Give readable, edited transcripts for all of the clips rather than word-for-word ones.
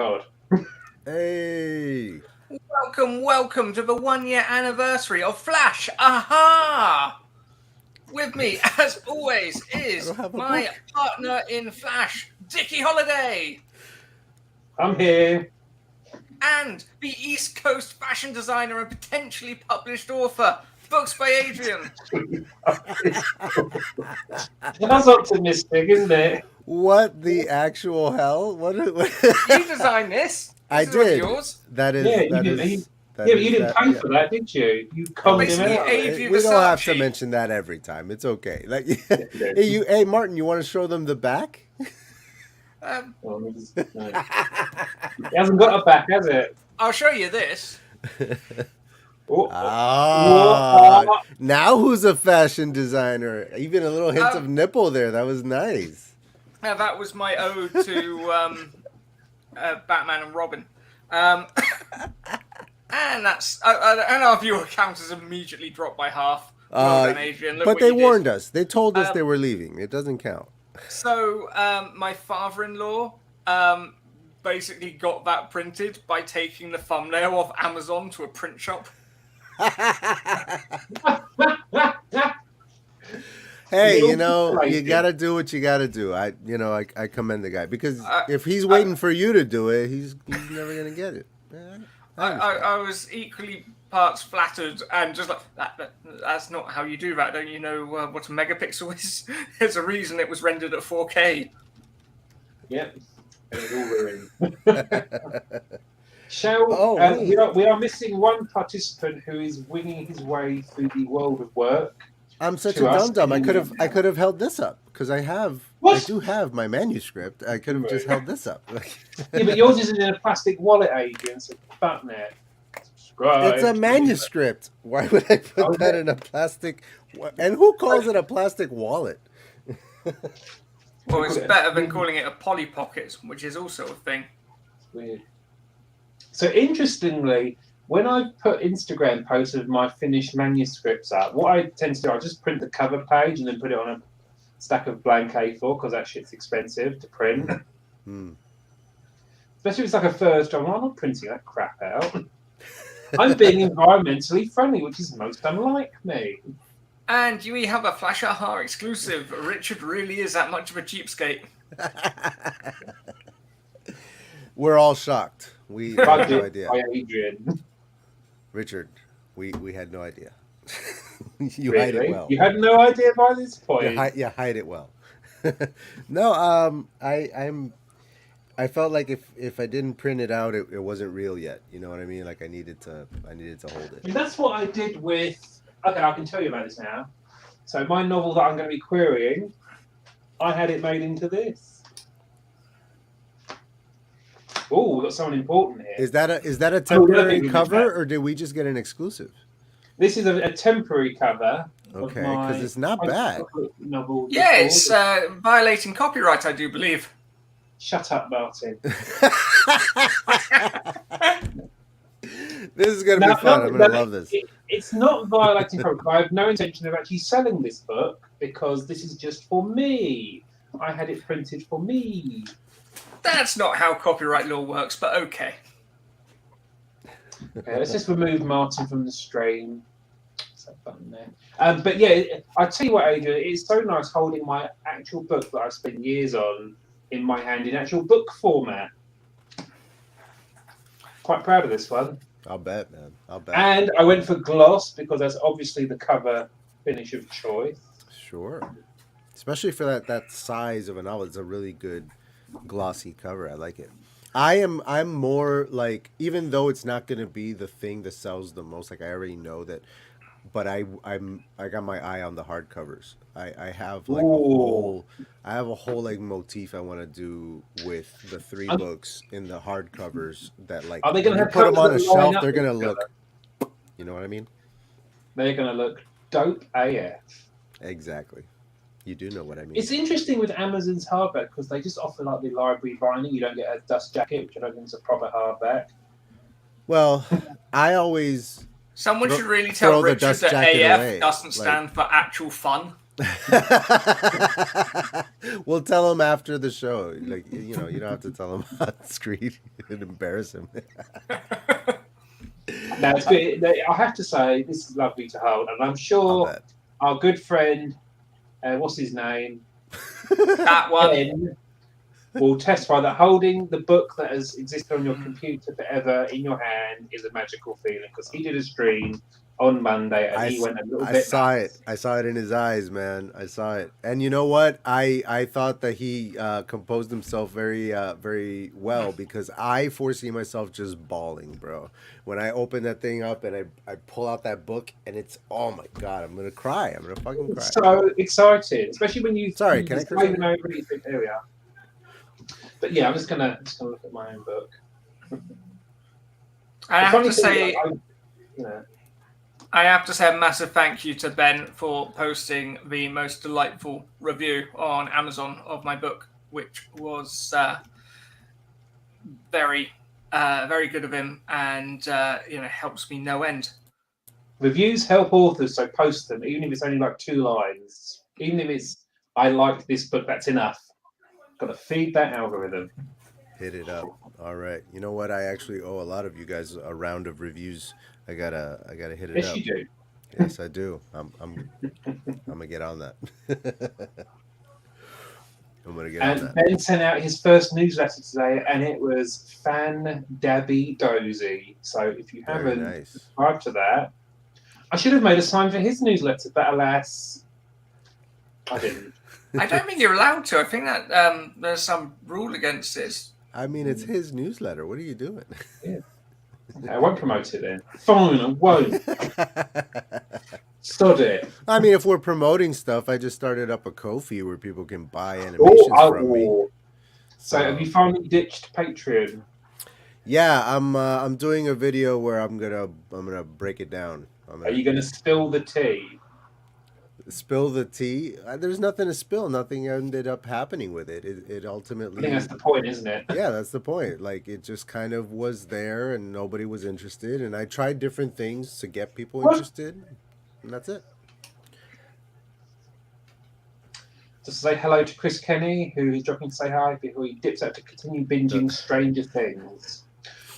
God. Hey. Welcome to the 1 year anniversary of Flash. Aha! With me, as always, I is don't have a my book. partner in Flash, Dickie Holiday, I'm here. and the East Coast fashion designer and potentially published author, Books by Adrian. That's optimistic, isn't it? What the actual hell? What? You designed this. I This is did. yours. That is. Yeah, That you is. didn't. That Yeah, but is you didn't that. pay Yeah. for that, did you? You Oh, conned him Basically, out. Adrian we don't have to Versace. mention that every time. It's okay. Like, Yeah. hey, Martin, you want to show them the back? Oh, no. It hasn't got a back, has it? I'll show you this. Oh, Ah, now who's a fashion designer? Even a little hint of Um, nipple there. That was nice. That was my ode to Batman and Robin. And that's and our viewer count has immediately dropped by half. Well done, Adrian. Look But what they you did. warned us. They told us Um, they were leaving. It doesn't count. So my father-in-law basically got that printed by taking the thumbnail off Amazon to a print shop. Hey, Little you know, you crazy. gotta do what you gotta do. I commend the guy because I- if he's waiting for you to do it, he's never gonna get it. I was equally parts flattered and just like that's not how you do that. Don't you know what a megapixel is? There's a reason it was rendered at 4K. Yep. And it's all ruined. Shall Oh, wait. we are missing one participant who is winging his way through the world of work. I'm such To a us, dum dum. I yeah. could have held this up because I What? do have my manuscript. I could have just held this up. Yeah, but yours is in a plastic wallet, Adrian, so fuck that. Subscribe. It's a manuscript. Why would I put that in a plastic? And who calls it a plastic wallet? Well, it's better than calling it a Polly Pocket, which is also a thing. Weird. So interestingly, when I put Instagram posts of my finished manuscripts up, what I tend to do, I just print the cover page and then put it on a stack of blank A4 because that shit's expensive to print. Especially if it's like a first job. I'm not printing that crap out. I'm being environmentally friendly, which is most unlike me. And we have a Flash Aha exclusive. Richard really is that much of a cheapskate. We're all shocked. We had no Budget idea. by Adrian. Richard, we had no idea. You hide it Really? well. You had no idea by this point. Hide it well. No, I felt like if I didn't print it out, it wasn't real yet. You know what I mean? Like I needed to hold it. And that's what I did with. Okay, I can tell you about this now. So my novel that I'm going to be querying, I had it made into this. Oh, we've got someone important here. Is that a Oh, temporary nothing. cover, or did we just get an exclusive? This is a temporary cover. Okay, because it's not bad. Novel. Yeah, it's violating copyright, I do believe. Shut up, Martin. This is gonna be fun. I'm gonna love this. It's not violating copyright. I have no intention of actually selling this book because this is just for me. I had it printed for me. That's not how copyright law works, but okay. Okay, let's just remove Martin from the stream. What's that button there? But yeah, I tell you what, Adrian, it's so nice holding my actual book that I've spent years on in my hand in actual book format. Quite proud of this one. I'll bet, man. I'll bet. And I went for gloss because that's obviously the cover finish of choice. Sure. Especially for that size of a novel, it's a really good glossy cover. I like it. I'm more like, even though it's not gonna be the thing that sells the most, like I already know that, but I got my eye on the hardcovers. I have like a whole like motif I want to do with the three books in the hardcovers that like Are they gonna when you have put them on a covers that line shelf, up they're gonna with each look, you know what I mean? They're going to look dope AF. Exactly. You do know what I mean. It's interesting with Amazon's hardback because they just offer like the library binding. You don't get a dust jacket, which I don't think is a proper hardback. Well, I always Someone Throw- should really throw tell the Richard dust that jacket AF away, doesn't stand for actual fun. We'll tell him after the show. Like, you know, you don't have to tell him on screen and embarrass him. No, it's good. I have to say, this is lovely to hold, and I'm I'll sure bet. our good friend, what's his name, That one. Ben, will testify that holding the book that has existed on your computer forever in your hand is a magical feeling. Because he did a stream on Monday, and he went a little I bit saw nuts. it. I saw it in his eyes, man. I saw it. And you know what? I thought that he composed himself very well because I foresee myself just bawling, bro. When I open that thing up and I pull out that book and it's, oh my God, I'm gonna cry. I'm gonna fucking cry. It's so exciting, especially when you Sorry, you can I just curse don't on even know really think, there we are. But yeah, I'm just gonna look at my own book. I The have funny to thing is, say, you know, I have to say a massive thank you to Ben for posting the most delightful review on Amazon of my book, which was very good of him, and helps me no end. reviews help authors, so post them, even if it's only like 2 lines. Even if it's I liked this book, that's enough. Got to feed that algorithm. Hit it up. All right. You know what? I actually owe a lot of you guys a round of reviews. I gotta hit it Yes, up. you do. Yes, I do. I'm gonna get on that. I'm gonna get on And that. Ben sent out his first newsletter today, and it was fan dabby dozy. So if you Very haven't nice. subscribed to that, I should have made a sign for his newsletter, but alas, I didn't. I don't think you're allowed to. I think that there's some rule against this. I mean, it's his newsletter. What are you doing? Yeah. Okay, I won't promote it then. Fine, I won't. Sod it. I mean, if we're promoting stuff, I just started up a Ko-fi where people can buy animations from me. So have you finally ditched Patreon? Yeah, I'm doing a video where I'm gonna break it down. Are you going to spill the tea? Spill the tea? There's nothing to spill. Nothing ended up happening with it. It ultimately. I think that's the point, isn't it? Yeah, that's the point. Like, it just kind of was there and nobody was interested. And I tried different things to get people interested. And that's it. Just say hello to Chris Kenny, who is dropping to say hi before he dips out to continue binging Stranger Things.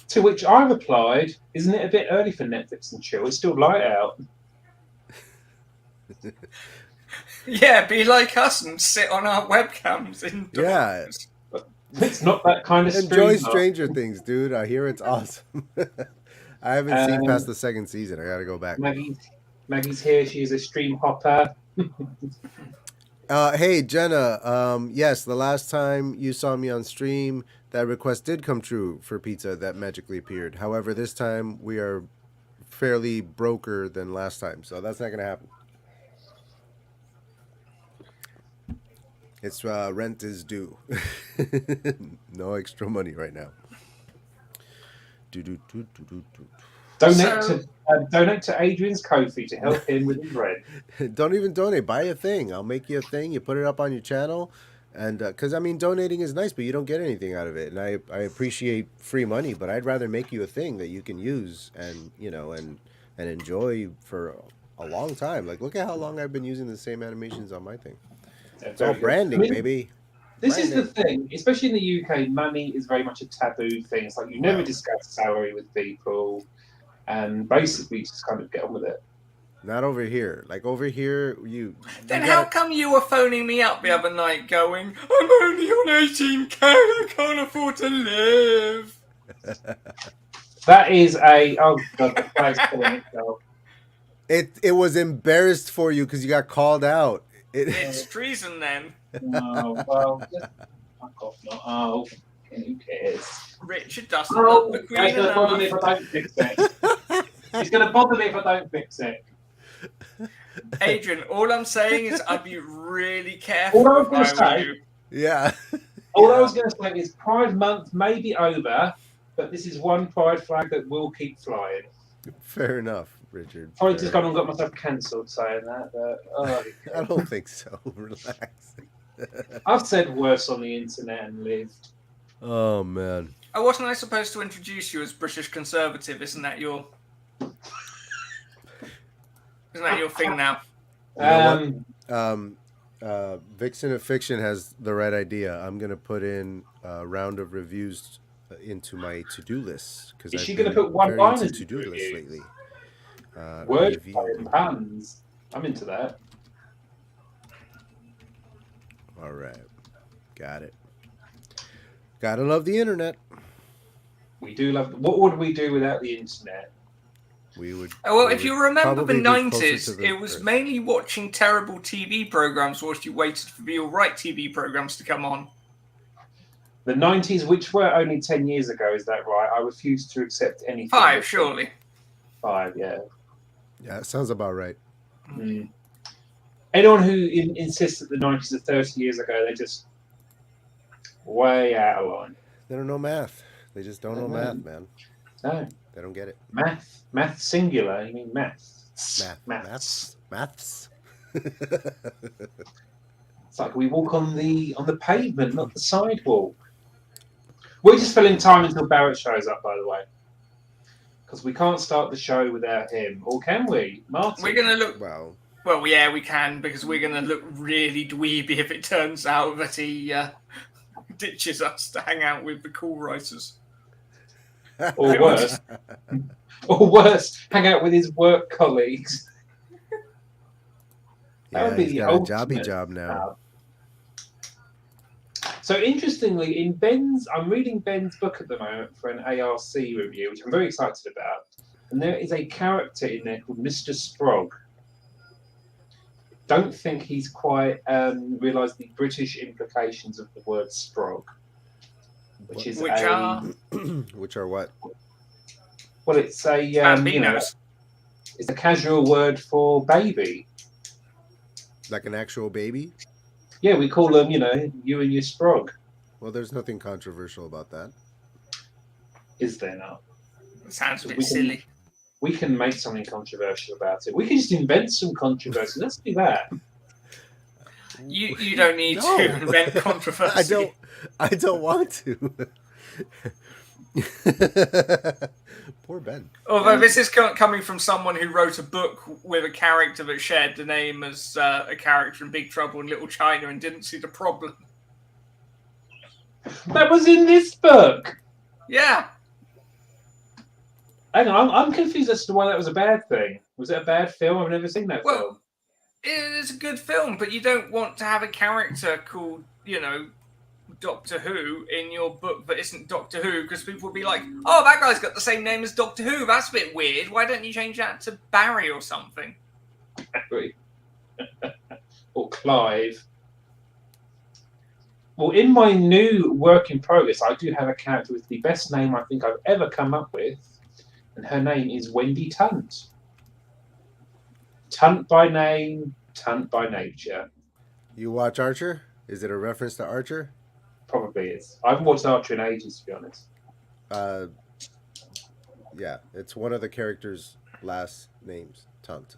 To which I replied, isn't it a bit early for Netflix and chill? It's still light out. Yeah, be like us and sit on our webcams indoors. Yeah. It's not that kind of Enjoy stream. Stranger Things, dude. I hear it's awesome. I haven't seen past the second season. I gotta go back. Maggie's here. She's a stream hopper. Hey, Jenna. Yes, the last time you saw me on stream, that request did come true for pizza that magically appeared. However, this time we are fairly broker than last time, so that's not gonna happen. It's rent is due. No extra money right now. Donate to Adrian's Ko-fi to help him with his rent. Don't even donate. Buy a thing. I'll make you a thing. You put it up on your channel, and because I mean, donating is nice, but you don't get anything out of it. And I appreciate free money, but I'd rather make you a thing that you can use and and enjoy for a long time. Like, look at how long I've been using the same animations on my thing. It's all branding, baby. This is the thing, especially in the UK, money is very much a taboo thing. It's like you never discuss salary with people, and basically you just kind of get on with it. Not over here. Like, over here, Then how come you were phoning me up the other night going, I'm only on 18k, I can't afford to live? That is oh god, the flag's killing itself. It was embarrassed for you because you got called out. It's treason then. No, well, fuck off, not. Oh, who cares? Richard doesn't love the Queen It's going to bother me if I don't fix it. It's going to bother me if I don't fix it. Adrian, all I'm saying is I'd be really careful if I were you. Yeah. All I was going to say is Pride Month may be over, but this is one pride flag that will keep flying. Fair enough, Richard. Probably just gone and got myself cancelled saying that, but I don't think so. Relax. I've said worse on the internet and lived. Oh man. Oh, wasn't I supposed to introduce you as British Conservative? Isn't that your thing now? Vixen of Fiction has the right idea. I'm gonna put in a round of reviews into my to-do list because Is I've she going to been put very into one-liners in the to-do lists reviews? lately. Wordplay Review. and puns. I'm into that. All right, got it. Gotta love the internet. We do love. What would we do without the internet? We would. Well, we if you would remember the probably be closer to 90s, the it was Earth. mainly watching terrible TV programs whilst you waited for the alright TV programs to come on. The 90s, which were only 10 years ago, is that right? I refuse to accept anything. 5, surely. 5, yeah. Yeah, that sounds about right. Mm. Anyone who insists that the 90s are 30 years ago, they're just way out of line. They don't know math. They just don't know math, man. No. They don't get it. Math singular. You mean maths? Maths. It's like we walk on the pavement, not the sidewalk. We're just filling time until Barrett shows up, by the way, because we can't start the show without him, or can we, Martin? We're gonna look. Well, yeah, we can, because we're gonna look really dweeby if it turns out that he ditches us to hang out with the cool writers. Or worse, hang out with his work colleagues. Yeah, would be he's the got a ultimate jobby job now. So interestingly, I'm reading Ben's book at the moment for an ARC review, which I'm very excited about. And there is a character in there called Mr. Sprogg. Don't think he's quite realised the British implications of the word Sprogg, which are what? Well, it's a it's a casual word for baby. Like an actual baby? Yeah, we call them, you and your Sprogg. Well, there's nothing controversial about that. Is there not? It sounds a bit silly. We can make something controversial about it. We can just invent some controversy. Let's do that. You don't need to invent controversy. I don't want to. Poor Ben. Although this is coming from someone who wrote a book with a character that shared the name as a character in Big Trouble in Little China and didn't see the problem. That was in this book. Yeah. Hang on, I'm confused as to why that was a bad thing. Was it a bad film? I've never seen that film. It's a good film, but you don't want to have a character called, Doctor Who in your book that isn't Doctor Who, because people will be like, oh, that guy's got the same name as Doctor Who. That's a bit weird. Why don't you change that to Barry or something? Barry. Or Clive. Well, in my new work in progress, I do have a character with the best name I think I've ever come up with, and her name is Wendy Tunt. Tunt by name, Tunt by nature. You watch Archer? Is it a reference to Archer? Probably is. I haven't watched Archer in ages, to be honest. Yeah, it's one of the characters' last names, Tunt.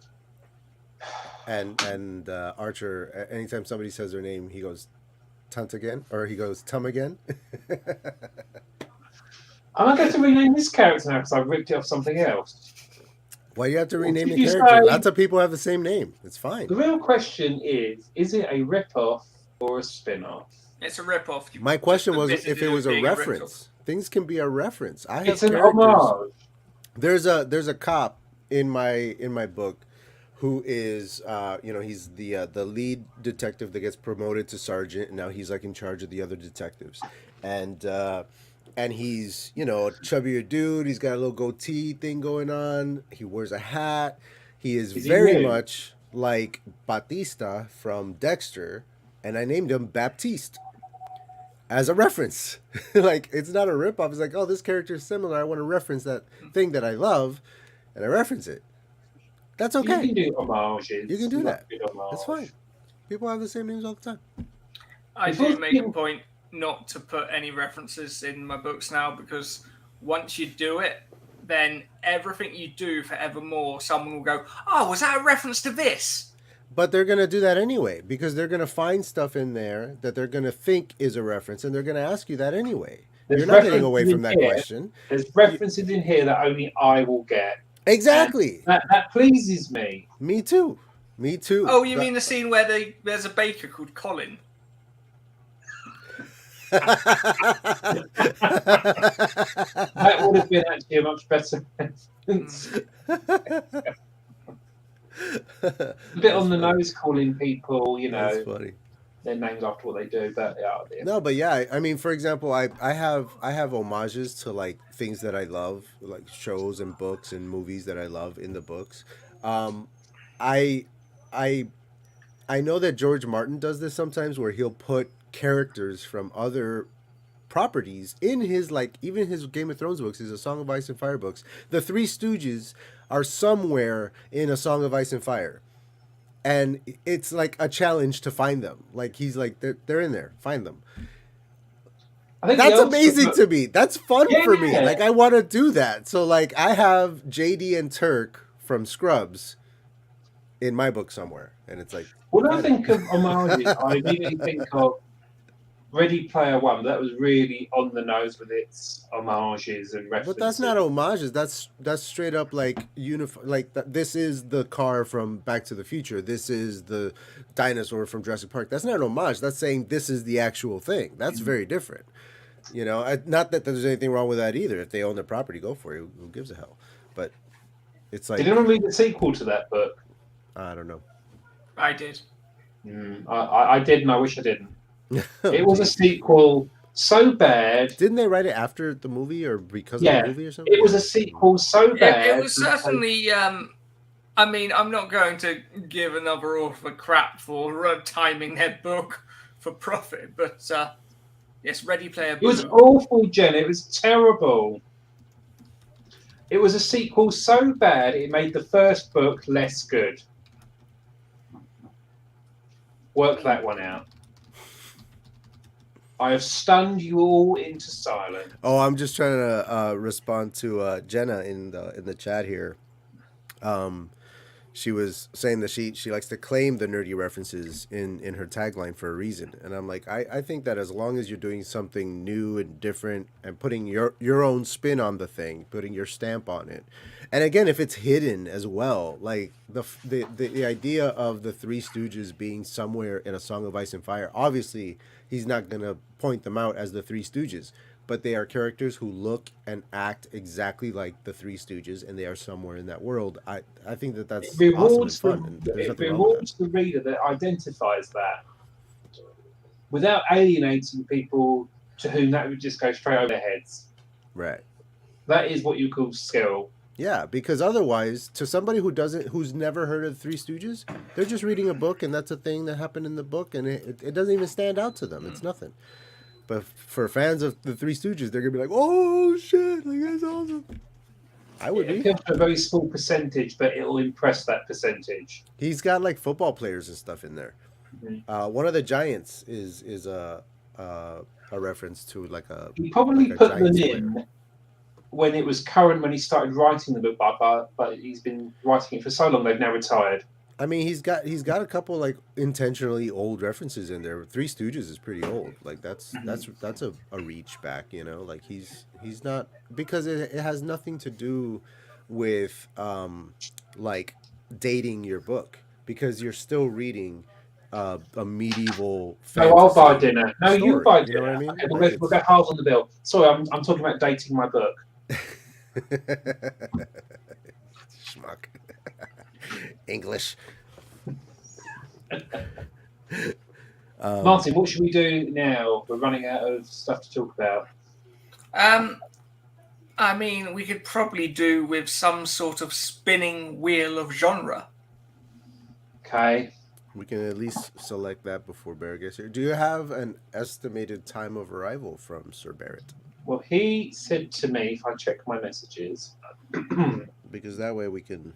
And Archer, anytime somebody says their name, he goes Tunt again, or he goes Tum again. I'm not going to rename this character now because I've ripped it off something else. Why do you have to rename the character? Lots of people have the same name. It's fine. The real question is it a rip-off or a spin-off? It's a rip-off. My question was if it was a reference. Things can be a reference. I have it's an homage. There's a cop in my book who is he's the lead detective that gets promoted to sergeant, and now he's like in charge of the other detectives. And he's, a chubbier dude. He's got a little goatee thing going on. He wears a hat. He is very much like Batista from Dexter, and I named him Baptiste as a reference. Like, it's not a ripoff. It's like, oh, this character is similar. I want to reference that thing that I love, and I reference it. That's okay. You can do homages. You can do that. It's fine. People have the same names all the time. I do make a point not to put any references in my books now, because once you do it, then everything you do forevermore, someone will go, oh, was that a reference to this? But they're going to do that anyway, because they're going to find stuff in there that they're going to think is a reference, and they're going to ask you that anyway. You're not getting away from that question. There's references in here that only I will get. Exactly. That pleases me. Me too. Me too. Oh, you mean the scene where there's a baker called Colin? That would have been actually a much better reference. A bit on the nose, calling people, That's funny. their names after what they do. But yeah, No, but yeah, I mean, for example, I have homages to like things that I love, like shows and books and movies that I love in the books. Um, I I I know that George Martin does this sometimes, where he'll put characters from other properties in his, like, even his Game of Thrones books, his A Song of Ice and Fire books. The Three Stooges are somewhere in A Song of Ice and Fire, and it's like a challenge to find them. Like he's like they're in there, find them. I think That's amazing to me. That's fun for me. Yeah. Like I want to do that. So like I have JD and Turk from Scrubs in my book somewhere, and it's like when I think of homages, I immediately think of Ready Player One. That was really on the nose with its homages and references. But that's not homages. That's straight up like this is the car from Back to the Future. This is the dinosaur from Jurassic Park. That's not an homage. That's saying this is the actual thing. That's very different. You know, not that there's anything wrong with that either. If they own the property, go for it. Who gives a hell? But it's like, did anyone read the sequel to that book? I don't know. I did. I did, and I wish I didn't. It was a sequel so bad. Didn't they write it after the movie or because of the movie or something? It was a sequel so bad. It was certainly. I mean, I'm not going to give another author crap for timing their book for profit, but yes, Ready Player. It was awful, Jen. It was terrible. It was a sequel so bad it made the first book less good. Work that one out. I have stunned you all into silence. Oh, I'm just trying to respond to Jenna in the chat here. She was saying that she likes to claim the nerdy references in her tagline for a reason, and I'm like, I think that as long as you're doing something new and different and putting your own spin on the thing, putting your stamp on it, and again, if it's hidden as well, like the idea of the Three Stooges being somewhere in A Song of Ice and Fire, obviously he's not gonna point them out as the Three Stooges, but they are characters who look and act exactly like the Three Stooges, and they are somewhere in that world. I think that's it rewards awesome and fun. it rewards the reader that identifies that, without alienating people to whom that would just go straight over their heads. Right. That is what you call skill. Yeah, because otherwise, to somebody who's never heard of the Three Stooges, they're just reading a book, and that's a thing that happened in the book, and it doesn't even stand out to them. It's nothing. But for fans of the Three Stooges, they're gonna be like, "Oh shit, like that's awesome." I would be. It's a very small percentage, but it'll impress that percentage. He's got like football players and stuff in there. Mm-hmm. One of the Giants is a reference to like a. He probably like put them in when it was current, when he started writing the book, but he's been writing it for so long they've now retired. I mean, he's got a couple like intentionally old references in there. Three Stooges is pretty old. Like that's a reach back, you know. Like he's not, because it has nothing to do with like dating your book, because you're still reading a medieval fantasy. No, I'll buy dinner. No, story, you buy dinner. You know what I mean? Okay, we'll go halves on the bill. Sorry, I'm talking about dating my book. Schmuck. English. Martin, what should we do now? We're running out of stuff to talk about. I mean, we could probably do with some sort of spinning wheel of genre. Okay. We can at least select that before Barrett gets here. Do you have an estimated time of arrival from Sir Barrett? Well, he said to me, if I check my messages, because that way we can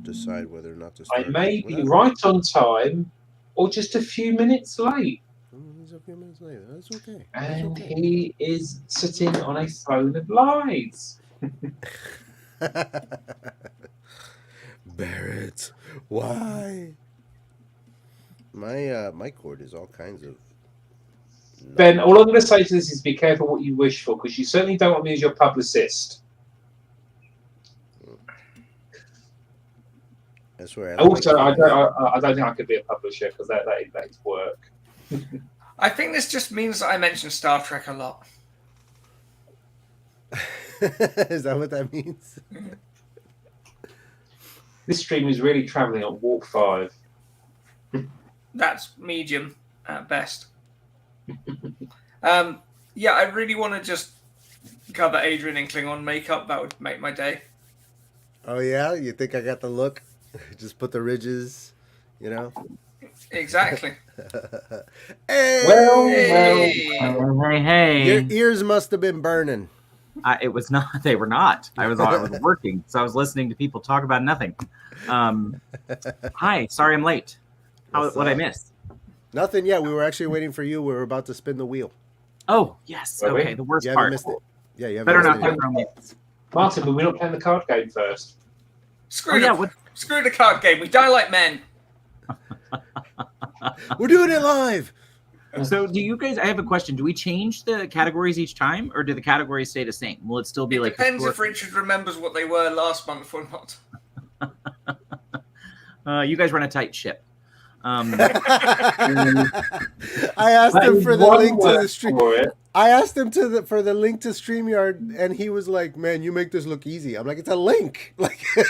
decide whether or not to start. I may be right on time or just a few minutes late. He's a few minutes late. That's okay. And he is sitting on a throne of lies. Barrett, why? My cord is all kinds of. Ben, all I'm going to say to this is be careful what you wish for, because you certainly don't want me as your publicist. I swear. Also, I don't think I could be a publisher because that is work. I think this just means that I mention Star Trek a lot. Is that what that means? This stream is really travelling at warp 5. That's medium at best. Yeah, I really want to just cover Adrian in Klingon makeup. That would make my day. Oh yeah, you think I got the look? Just put the ridges, you know. Exactly. Hey! Hey. Your ears must have been burning. It was not. They were not. I was working, so I was listening to people talk about nothing. Hi, sorry I'm late. What I missed? Nothing yet. We were actually waiting for you. We were about to spin the wheel. Oh yes. Okay. The worst You part. haven't missed it. Yeah, you haven't Better missed not it play yet. romance. Martin, but we're not playing the card game first. Screw the card game. We die like men. We're doing it live. So, do you guys? I have a question. Do we change the categories each time, or do the categories stay the same? Will it still be It like? depends if Richard remembers what they were last month or not. You guys run a tight ship. I asked him for the link to the stream. I asked him for the link to StreamYard, and he was like, "Man, you make this look easy." I'm like, "It's a link." Like, I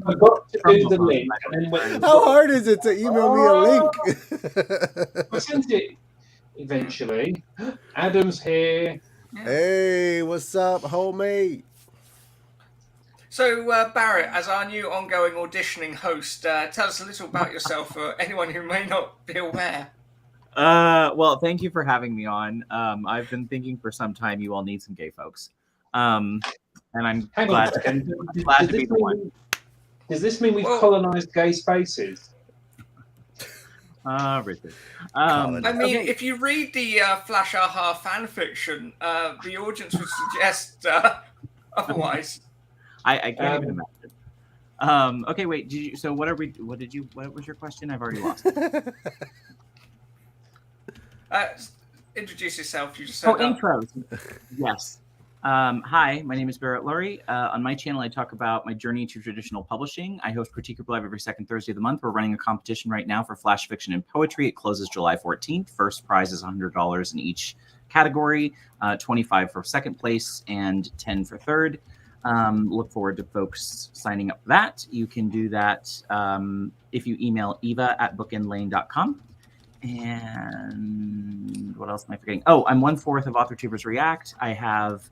forgot to do the link. And then went, how hard is it to email me a link? I sent it eventually. Adam's here. Hey, what's up, homemade? So, Barrett, as our new ongoing auditioning host, tell us a little about yourself for anyone who may not be aware. Well, thank you for having me on. I've been thinking for some time you all need some gay folks. And I'm glad to be the one. Does this mean we've colonized gay spaces? Richard. I mean, if you read the Flash Aha fan fiction, the audience would suggest otherwise. I can't even imagine. Okay, wait. What was your question? I've already lost it. Introduce yourself. You just said intros. Yes. Hi, my name is Barrett Lurie. On my channel, I talk about my journey to traditional publishing. I host Critique Group Live every second Thursday of the month. We're running a competition right now for flash fiction and poetry. It closes July 14th. First prize is $100 in each category, 25 for second place, and 10 for third. Look forward to folks signing up for that. You can do that if you email eva@bookendlane.com. And what else am I forgetting? Oh, I'm 1/4 of AuthorTubers React. I have,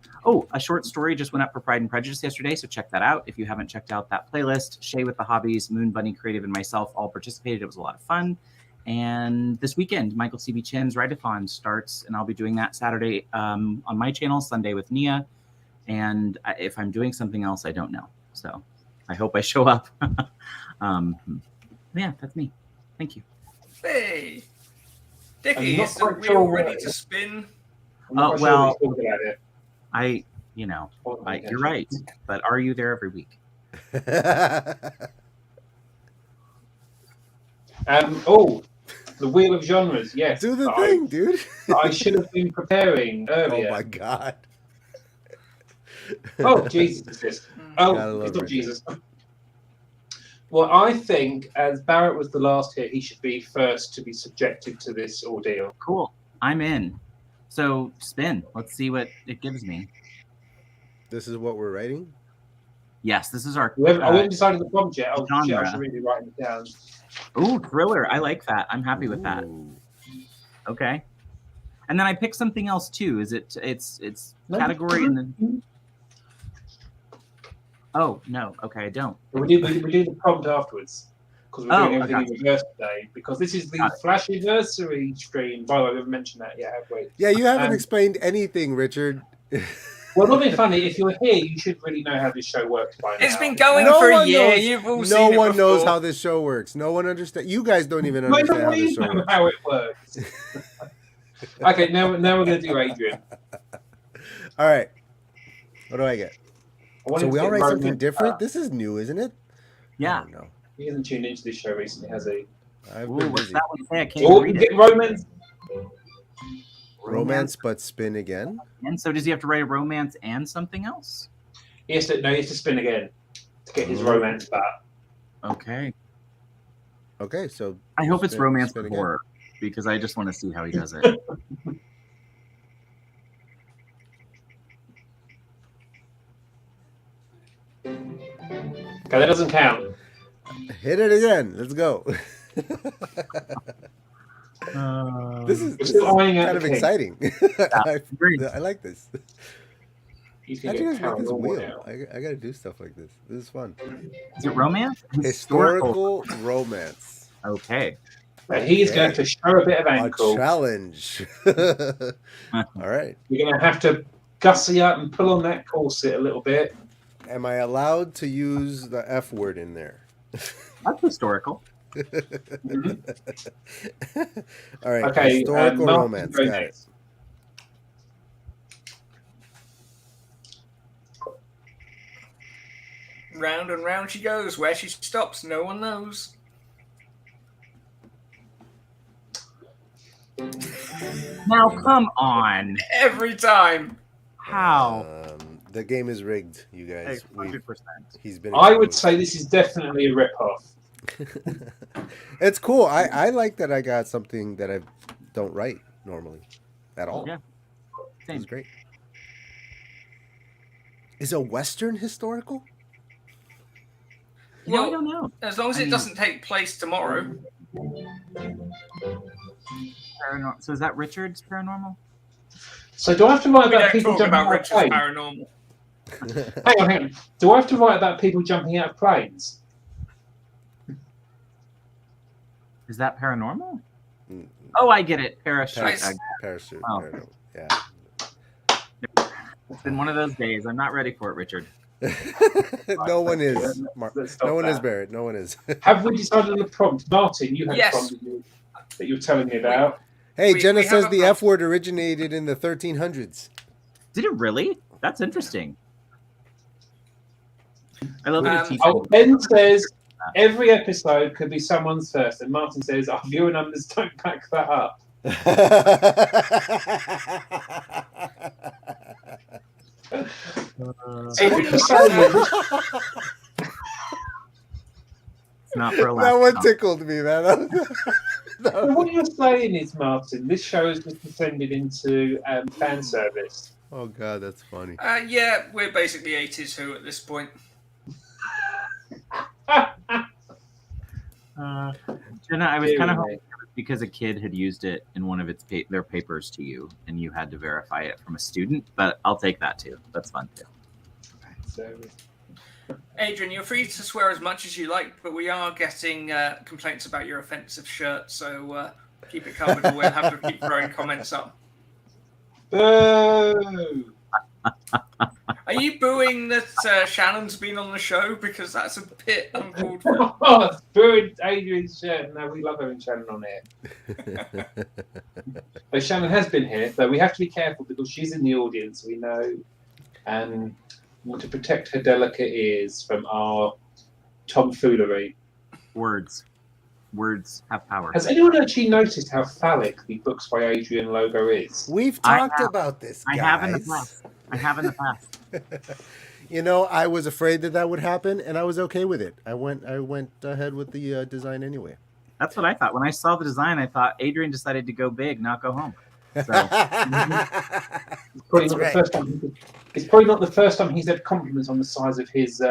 a short story just went up for Pride and Prejudice yesterday, so check that out. If you haven't checked out that playlist, Shay with the Hobbies, Moon Bunny Creative, and myself all participated. It was a lot of fun. And this weekend, Michael C.B. Chin's Write-a-thon starts, and I'll be doing that Saturday on my channel, Sunday with Nia. And if I'm doing something else, I don't know. So I hope I show up. Yeah, that's me. Thank you. Hey, Dickie, not is the quite wheel sure ready to spin? Well, it. You're right. But are you there every week? The Wheel of Genres, yes. Do the thing, dude. I should have been preparing earlier. Oh my god. Oh, Jesus. Oh, it's not Jesus. Well, I think as Barrett was the last here, he should be first to be subjected to this ordeal. Cool. I'm in. So spin. Let's see what it gives me. This is what we're writing? Yes, this is our. I haven't decided the prompt yet. Genre. I should really write it down. Ooh, thriller. I like that. I'm happy with that. Ooh. Okay. And then I picked something else too. Is it's category and then. Oh no. Okay, I don't. We do the prompt afterwards because we're doing everything in reverse today. Because this is the Flashiversary stream. By the way, we haven't mentioned that yet, have we? Yeah, you haven't explained anything, Richard. Well, not being funny. If you're here, you should really know how this show works by now. It's been going for a year. You've all seen it No one knows before. how this show works. No one understands. You guys don't even understand how this show know works. how it works. Okay, now we're going to do Adrian. All right. What do I get? So we all write something Roman, different? This is new, isn't it? Yeah. No. He hasn't tuned into this show recently, has he? I've Ooh, been what's busy. that one say? I can't read it. Romance. Romance, but spin again. And so does he have to write a romance and something else? He has to spin again to get his romance back. Okay. Okay, so I hope it's spin- romance spin with again. horror because I just want to see how he does it. Okay, that doesn't count. Hit it again. Let's go. This is We're still eyeing out kind the of king. exciting. Great. I like this. He's How'd gonna you get guys make this paranormal wheel? now. I gotta do stuff like this. This is fun. Is it romance? Historical romance. Okay. But he's going to have to show a bit of A ankle. challenge. All right. You're going to have to gussy up and pull on that corset a little bit. Am I allowed to use the F word in there? That's historical. All right. Okay, Historical Martin, romance. go Got it. next. Round and round she goes. Where she stops, no one knows. Now, come on. Every time. How? The game is rigged, you guys. 100%. He's been. I would exposed. say this is definitely a rip-off. It's cool. I like that I got something that I don't write normally at all. Yeah. This is Same. great. Is a Western historical? No, I Well, don't know. as long as I it mean- doesn't take place tomorrow. So is that Richard's paranormal? So do I have to write We about don't people talk jumping about out of Richard's planes? paranormal. Hang on. Do I have to write about people jumping out of planes? Is that paranormal? Mm, Oh, I get it. Parachute. Nice. Parachute. Oh. paranormal. Yeah. It's been one of those days. I'm not ready for it, Richard. No one is. Let's stop No one is, that. Barrett. No one is. Have we decided on the prompt? Martin, you had Yes. a prompt that you were telling me about. Hey, We- Jenna we have says a the prompt. F word originated in the 1300s. Did it really? That's interesting. I love that Um, it teaches. Oh, Ben says every episode could be someone's first, and Martin says our viewer numbers don't back that up. So what you're saying, It's not for a laugh. That one tickled me, man. so what you're saying is, Martin, this show has just descended into fan service. Oh god, that's funny. Yeah, we're basically 80s Who at this point. Jenna, I was kind of Dear hoping it was because a kid had used it in one of its their papers to you, and you had to verify it from a student. But I'll take that too. That's fun too. So, Adrian, you're free to swear as much as you like, but we are getting complaints about your offensive shirt, so keep it covered or we'll have to keep throwing comments up. boo! Are you booing that Shannon's been on the show? Because that's a bit uncalled for. Oh, booing Adrian's shirt. No, we love having Shannon on here. But Shannon has been here, though we have to be careful because she's in the audience, we know, and we want to protect her delicate ears from our tomfoolery. Words have power. Has anyone actually noticed how phallic the Books by Adrian logo is? We've I talked have- about this, guys. I have in the past. I have in the past. You know, I was afraid that would happen, and I was okay with it. I went ahead with the design anyway. That's what I thought. When I saw the design, I thought Adrian decided to go big, not go home. So It's probably, That's not right. the first time, it's probably not the first time he's had compliments on the size of his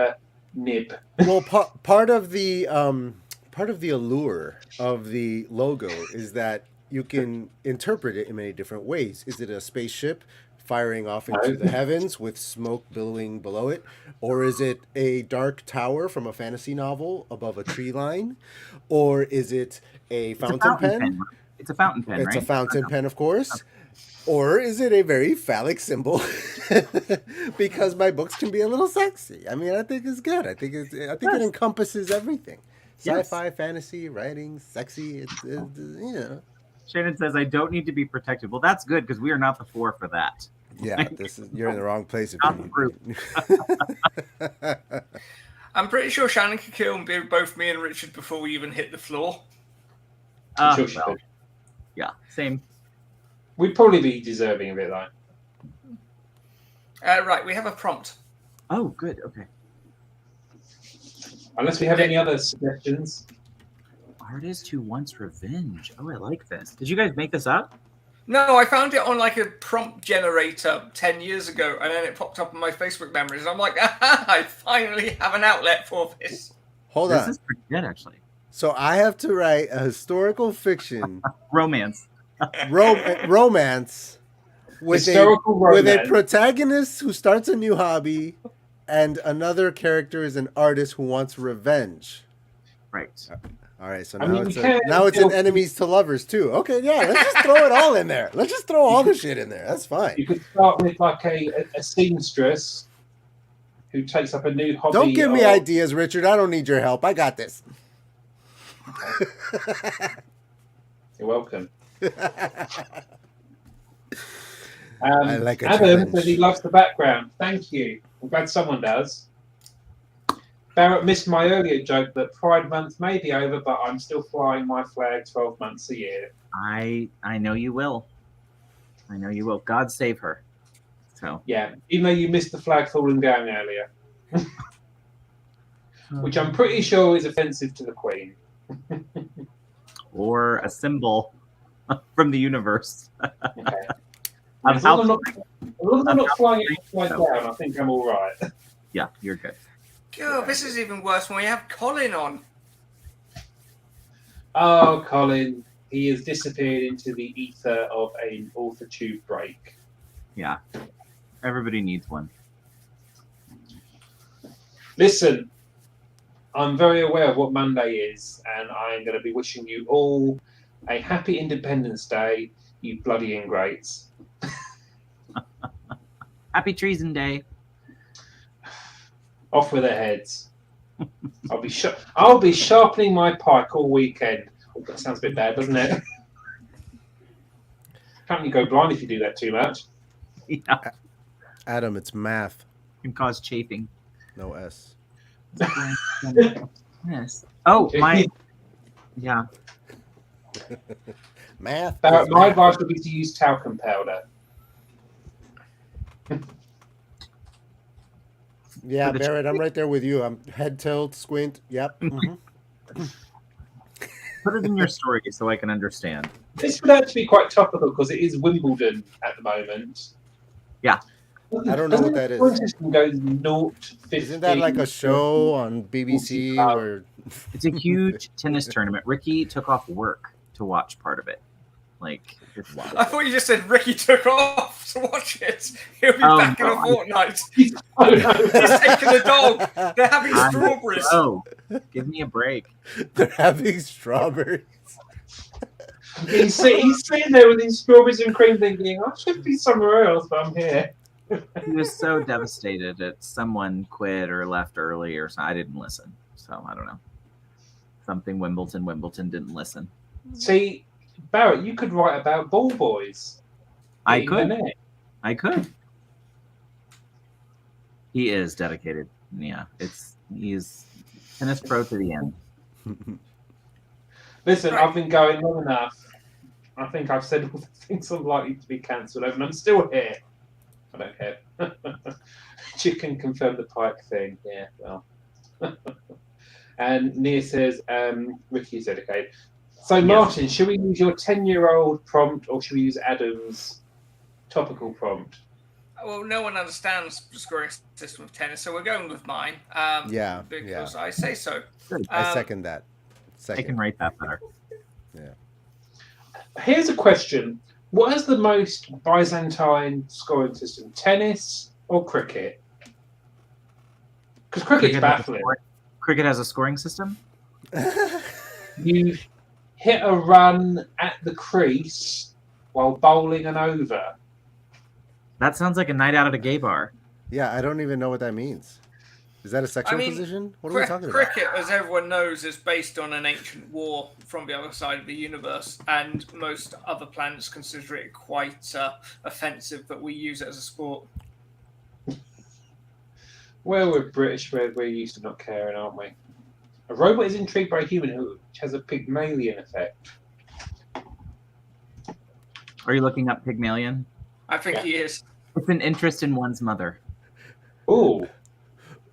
nib. Well, part of the allure of the logo is that you can interpret it in many different ways. Is it a spaceship firing off into the heavens with smoke billowing below it? Or is it a dark tower from a fantasy novel above a tree line? Or is it a fountain pen? It's a fountain pen, It's right? a fountain pen, of course. Or is it a very phallic symbol? Because my books can be a little sexy. I mean, I think it's good. I think it encompasses everything. Yes. Sci-fi, fantasy, writing, sexy. It's you know. Shannon says, I don't need to be protected. Well, that's good because we are not the floor for that. Yeah, you're in the wrong place. If Not you the group. I'm pretty sure Shannon could kill both me and Richard before we even hit the floor. Sure she Well, could. yeah, same. We'd probably be deserving of it, though. Right, we have a prompt. Oh, good. Okay. Unless we have any other suggestions. Artist who wants revenge. Oh, I like this. Did you guys make this up? No, I found it on like a prompt generator 10 years ago, and then it popped up on my Facebook memories. I'm like, aha, I finally have an outlet for this. Hold This on. is pretty good, actually. So I have to write a historical fiction Romance. romance with Historical with a romance. protagonist who starts a new hobby, and another character is an artist who wants revenge. Right. All right, so I now mean, it's you can now it's an still- enemies to lovers too. Okay, yeah, let's just throw it all in there. Let's just throw all the shit in there. That's fine. You could start with like a seamstress who takes up a new hobby. Don't give me of- ideas, Richard. I don't need your help. I got this. You're welcome. I like a Adam challenge. says he loves the background. Thank you. I'm glad someone does. Barrett missed my earlier joke that Pride Month may be over, but I'm still flying my flag 12 months a year. I know you will. I know you will. God save her. So. Yeah, even though you missed the flag falling down earlier, which I'm pretty sure is offensive to the Queen. Or a symbol from the universe. Okay. Of As long how- as I'm not flying it upside down, I think I'm all right. Yeah, you're good. God, this is even worse when we have Colin on. Oh, Colin, he has disappeared into the ether of an author tube break. Yeah. Everybody needs one. Listen, I'm very aware of what Monday is, and I'm going to be wishing you all a happy Independence Day, you bloody ingrates. Happy Treason Day. Off with their heads. I'll be sharpening my pike all weekend. Oh, that sounds a bit bad, doesn't it? Can't you go blind if you do that too much? Yeah. Adam, it's math. Can cause chafing. No S. Yes. Oh, my. Yeah. Math. Barrett, is my math. advice would be to use talcum powder. Yeah, For the Barrett, I'm right there with you. I'm head tilt, squint. Yep. Mhm. Put it in your story so I can understand. This would actually be quite topical because it is Wimbledon at the moment. Yeah. I don't know what that is. The point system goes 0 to 50. Isn't that like a show on BBC or? It's a huge tennis tournament. Ricky took off work to watch part of it. Like, it's I thought you just said Ricky took off to watch it. He'll be Oh, back in no, a I- fortnight. Oh, no. He's taking the dog. They're having strawberries. Oh, give me a break. They're having strawberries. He's sitting there with his strawberries and cream thinking, I should be somewhere else, but I'm here. He was so devastated that someone quit or left early or something. I didn't listen. So I don't know. Something Wimbledon didn't listen. See, Barrett, you could write about ball boys. I Getting the could. net. I could. He is dedicated. Yeah, he's tennis pro to the end. Listen, Right. I've been going long enough. I think I've said all the things I'm likely to be cancelled over, and I'm still here. I don't care. You can confirm the Pike thing. Yeah, well. And Nia says, Ricky is dedicated. So, Yes. Martin, should we use your 10-year-old prompt or should we use Adam's topical prompt? Well, no one understands the scoring system of tennis, so we're going with mine. Yeah, Because I say so. I second that. I can Second. write that better. Here's a question. What is the most Byzantine scoring system, tennis or cricket? Because cricket's baffling. Cricket has a scoring system? You hit a run at the crease while bowling an over. That sounds like a night out at a gay bar. Yeah, I don't even know what that means. Is that a sexual I mean, position? What are we talking about? Cricket, as everyone knows, is based on an ancient war from the other side of the universe, and most other planets consider it quite offensive that we use it as a sport. Well, we're British, we're used to not caring, aren't we? A robot is intrigued by a human which has a Pygmalion effect. Are you looking up Pygmalion? I think Yeah. he is. It's an interest in one's mother. Ooh,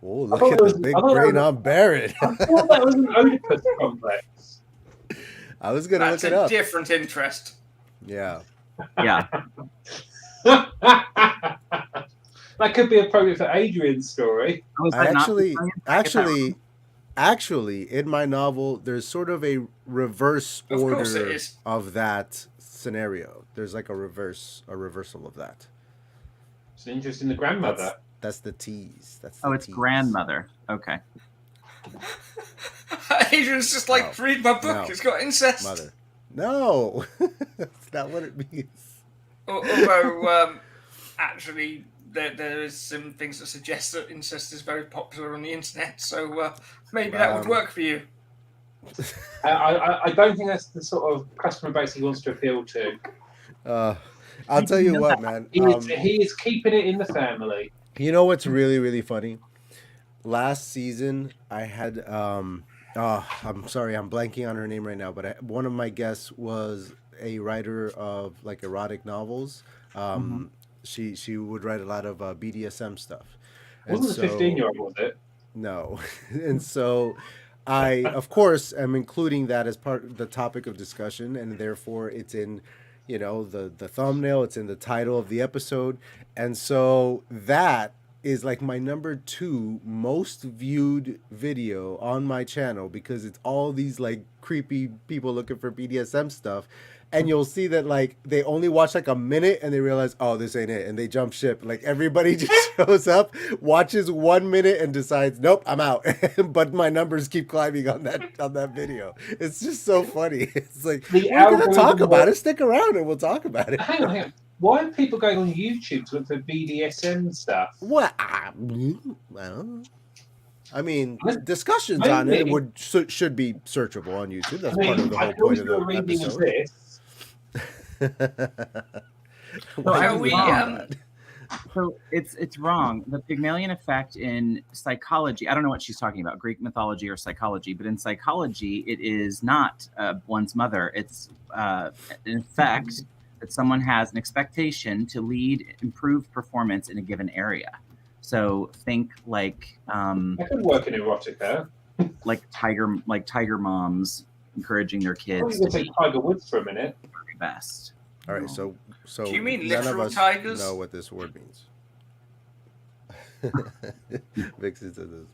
Oh, I look thought at it was- the big I thought brain that on Barrett. I thought that was an Oedipus complex. I was gonna That's look it a up. different interest. Yeah. Yeah. That could be appropriate for Adrian's story. Was I that not actually, Italian? Did I get that wrong? actually, in my novel, there's sort of a reverse Of course it order is. of that scenario. There's like a reversal of that. It's interesting. The grandmother. That's the tease. That's Oh, the it's tease. grandmother. Okay. Adrian's just like, No. read my book. No. It's got incest. Mother. No, that's not what it means. Although, actually, there is some things that suggest that incest is very popular on the internet. So maybe that would work for you. I don't think that's the sort of customer base he wants to appeal to. I'll tell you what, man. He is keeping it in the family. You know what's really, really funny? Last season, I had I'm sorry, I'm blanking on her name right now, but one of my guests was a writer of like erotic novels. She would write a lot of BDSM stuff. Wasn't a 15-year-old, was it? No. And so I, of course, am including that as part of the topic of discussion, and therefore it's in, you know, the thumbnail, it's in the title of the episode. And so that is like my number 2 most viewed video on my channel, because it's all these like creepy people looking for BDSM stuff. And you'll see that like they only watch like a minute and they realize, oh, this ain't it, and they jump ship. Like everybody just shows up, watches 1 minute and decides, nope, I'm out. But my numbers keep climbing on that video. It's just so funny. It's like, we're gonna talk about it. Stick around and we'll talk about it. Hang on. Why are people going on YouTube to look for BDSM stuff? Well, I mean, discussions on it should be searchable on YouTube. That's part of the whole point of the episode. So it's wrong. The Pygmalion effect in psychology, I don't know what she's talking about, Greek mythology or psychology, but in psychology, it is not one's mother. It's an effect that someone has an expectation to lead improved performance in a given area. So think like I could work in erotica. like tiger moms encouraging their kids. I was going to say Tiger Woods for a minute. Very best. All right, so do you mean none of literal us tigers? know what this word means. Vixen says it's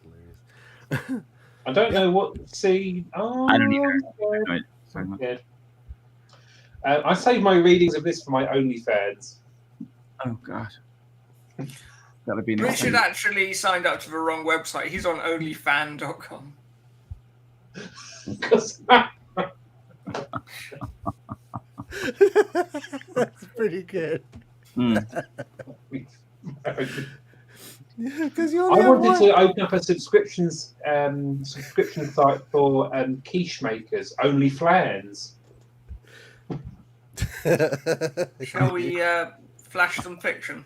hilarious. I don't know what. See, I don't either. Yeah. I save my readings of this for my OnlyFans. Oh God, that would be. Richard actually signed up to the wrong website. He's on onlyfan.com. That's pretty good. Because you only I have wanted one. to open up a subscription site for quiche makers, OnlyFlans. Shall we flash some fiction?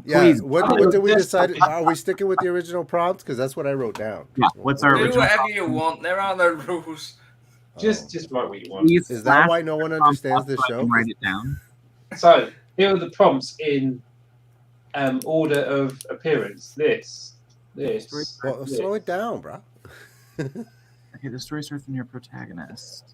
Yeah. Please. What did we decide? Are we sticking with the original prompt? Because that's what I wrote down. Yeah. What's our Do original? whatever you want. There are no rules. Just write what you want. Please Is that flash why no one understands this so I show? can write it down. So here are the prompts in order of appearance. This. Well, slow it down, bro. Okay, the story starts from your protagonist.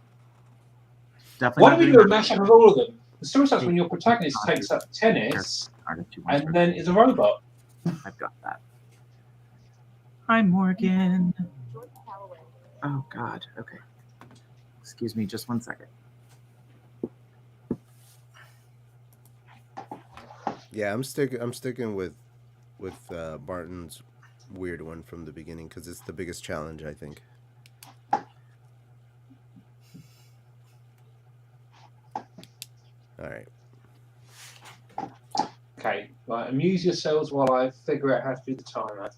Definitely. Why don't we do a mashup of all of them? The story starts when your protagonist takes up tennis and then is a robot. I've got that. Hi, Morgan. Oh God. Okay. Excuse me, just 1 second. Yeah, I'm sticking with Barton's weird one from the beginning because it's the biggest challenge, I think. All right. Okay, right, amuse yourselves while I figure out how to do the timer.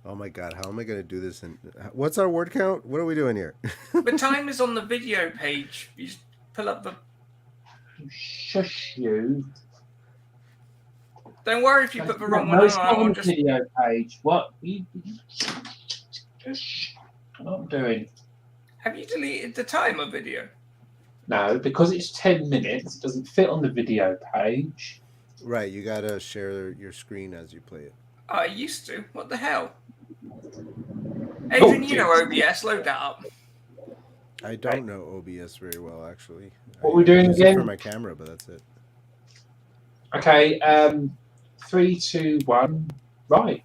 Oh my God, how am I going to do this? And what's our word count? What are we doing here? The time is on the video page. You just pull up the. Shush you. Don't worry if you put the wrong No, one it's not on. on the video page. What? Shush. What I'm doing. Have you deleted the timer video? No, because it's 10 minutes, it doesn't fit on the video page. Right, you got to share your screen as you play it. I used to. What the hell? Adrian, Oh, you know OBS. Load that up. I don't know OBS very well, actually. What we're doing use it again? for my camera, but that's it. Okay, 3, 2, 1, right.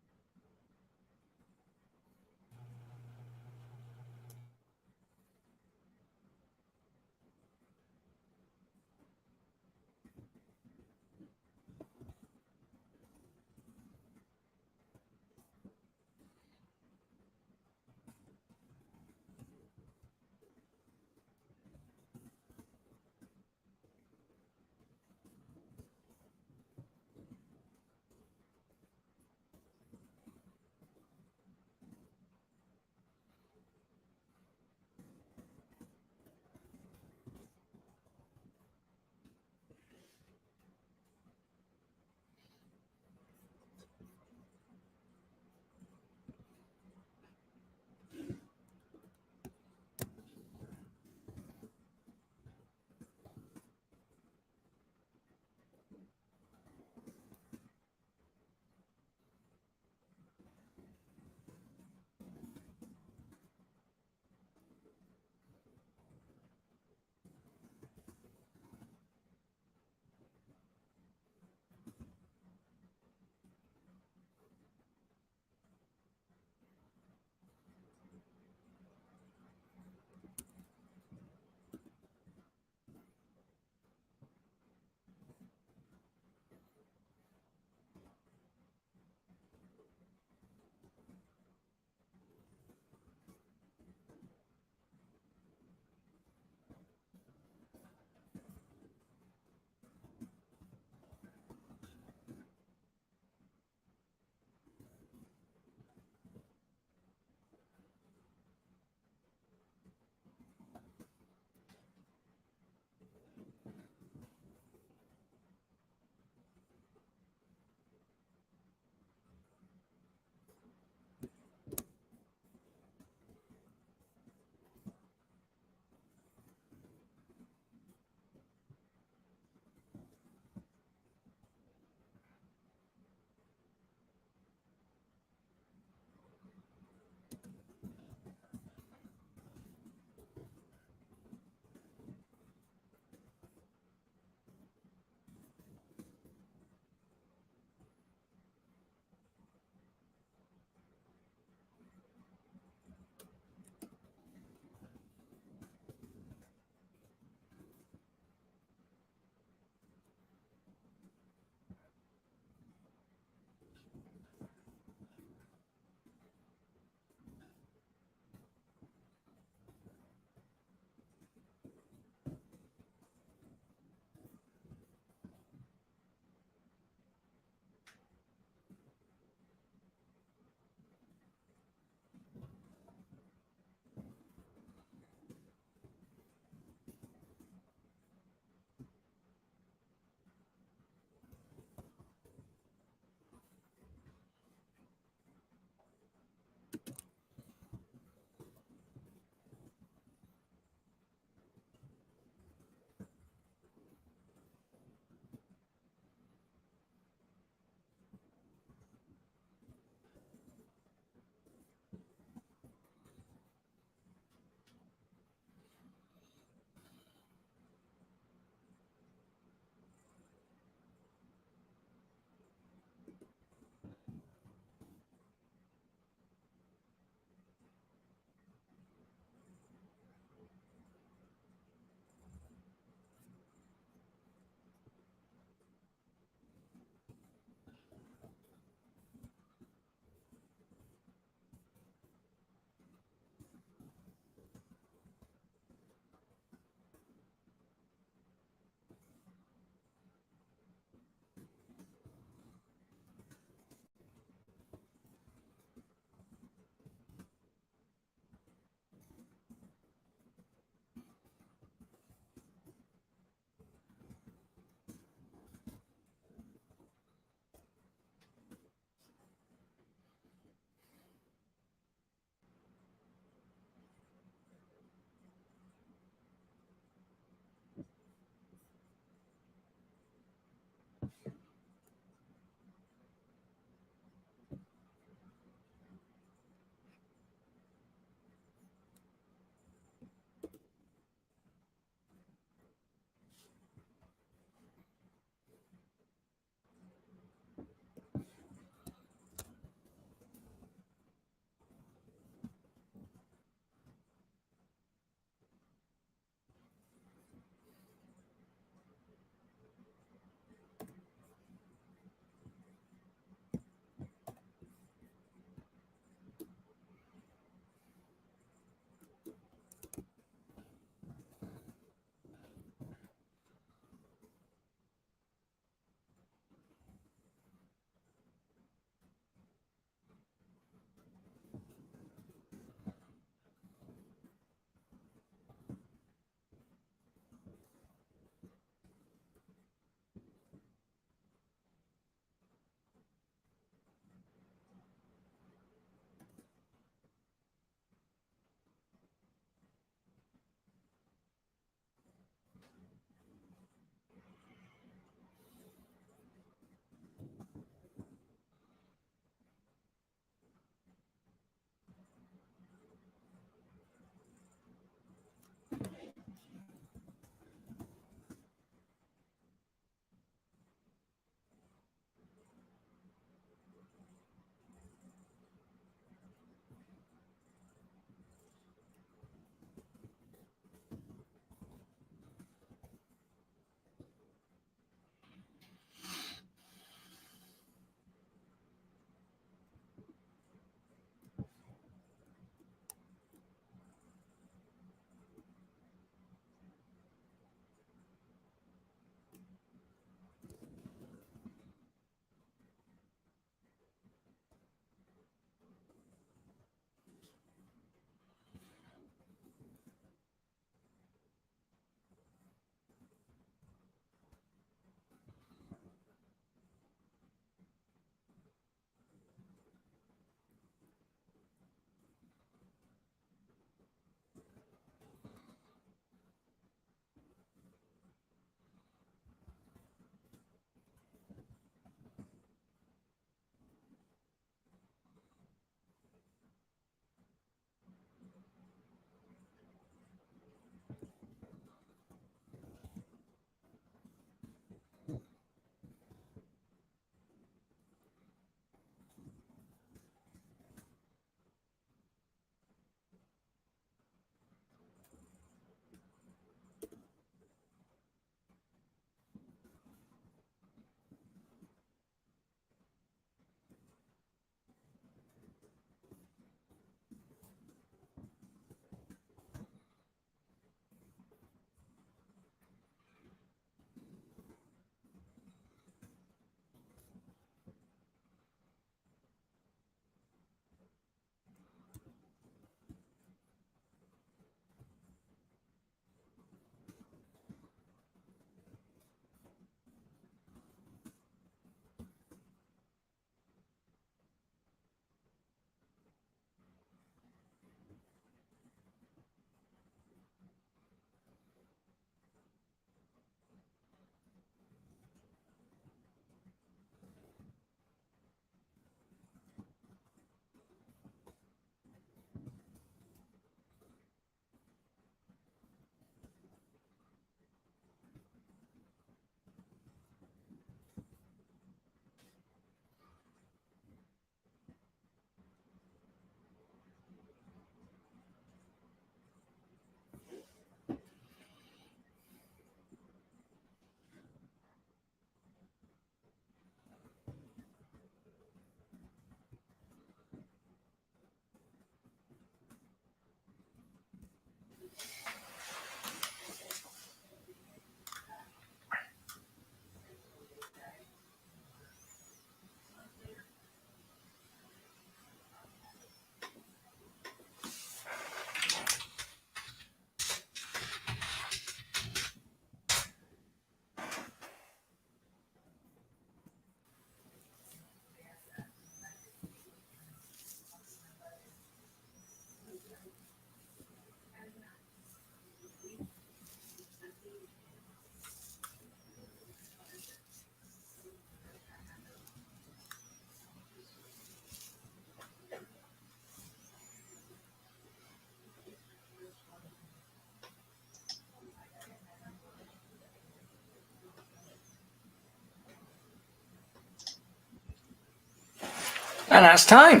And that's time.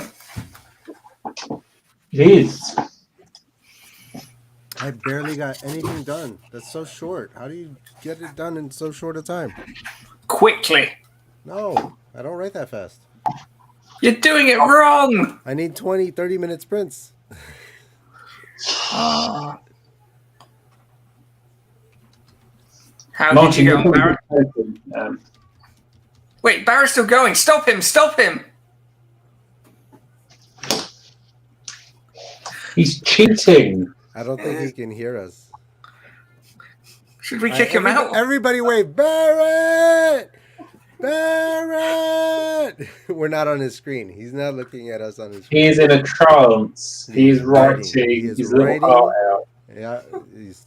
It is. I barely got anything done. That's so short. How do you get it done in so short a time? Quickly. No, I don't write that fast. You're doing it wrong. I need 20, 30-minute sprints. How Martin, did you you're get on, probably Barrett? open. Wait, Barrett's still going. Stop him. Stop him. He's cheating. I don't think he can hear us. Should we kick him out? Everybody wave, Barrett! Barrett! We're not on his screen. He's not looking at us on his screen. He is in a trance. He is writing. He is His little writing. heart out. Yeah, he's...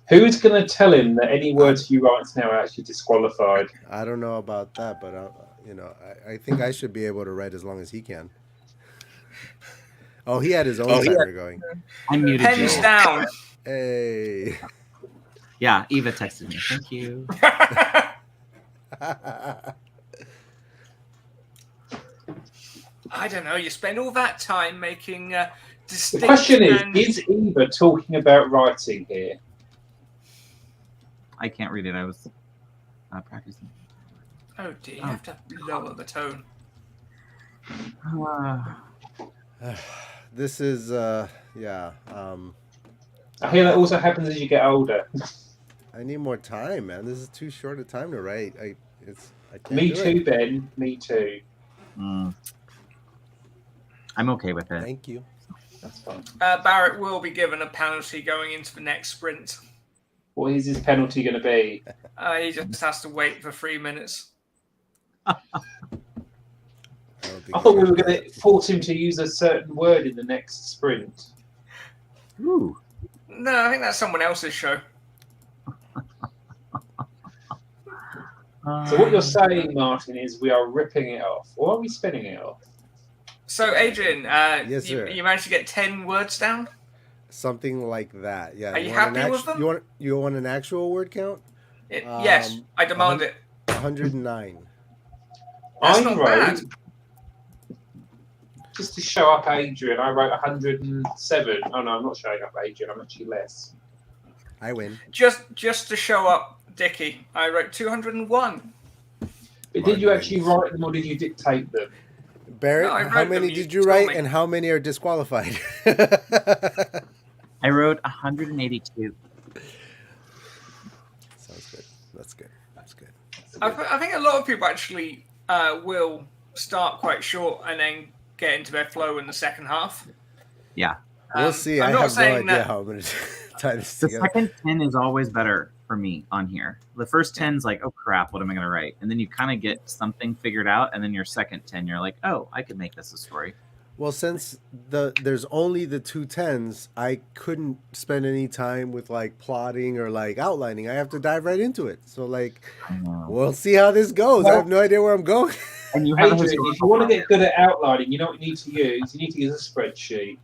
Who's going to tell him that any words he writes now are actually disqualified? I don't know about that, but I think I should be able to write as long as he can. Oh, he had his own timer going. I muted Pens you. down. Hey. Yeah, Eva texted me. Thank you. I don't know. You spend all that time making The distinct. question and- is Eva talking about writing here? I can't read it. I was practicing. Oh dear, you have to lower the tone. This is yeah. I hear that also happens as you get older. I need more time, man. This is too short a time to write. I can't Me do too, it. Ben. Me too. I'm okay with it. Thank you. That's fine. Barrett will be given a penalty going into the next sprint. What is his penalty going to be? He just has to wait for 3 minutes. I don't think I thought we can were do going to force him to use a certain word in the next sprint. Ooh. No, I think that's someone else's show. So what you're saying, Martin, is we are ripping it off. Or are we spinning it off? So, Adrian, Yes, sir. you managed to get 10 words down? something like that. Yeah. Are you want an happy with them? You want an actual word count? Yes, I demand it. 109. That's I not wrote, bad. just to show up Adrian, I wrote 107. Oh no, I'm not showing up Adrian, I'm actually less. I win. Just to show up Dickie, I wrote 201. But did you actually write them or did you dictate them? Barrett, No, I how wrote many them. did You you told write me. and how many are disqualified? I wrote 182. Sounds good. That's good. That's good. I think a lot of people actually will start quite short and then get into their flow in the second half. Yeah. We'll see. I'm I not have no saying idea that- how I'm going to tie this The together. second 10 is always better for me on here. The first 10 is like, oh crap, what am I going to write? And then you kind of get something figured out. And then your second 10, you're like, oh, I could make this a story. Well, since there's only the two tens, I couldn't spend any time with like plotting or like outlining. I have to dive right into it. So like, I know. we'll see how this goes. I have no idea where I'm going. And you have a Adrian, if you want to get good at outlining, you know what you need to use? You need to use a spreadsheet.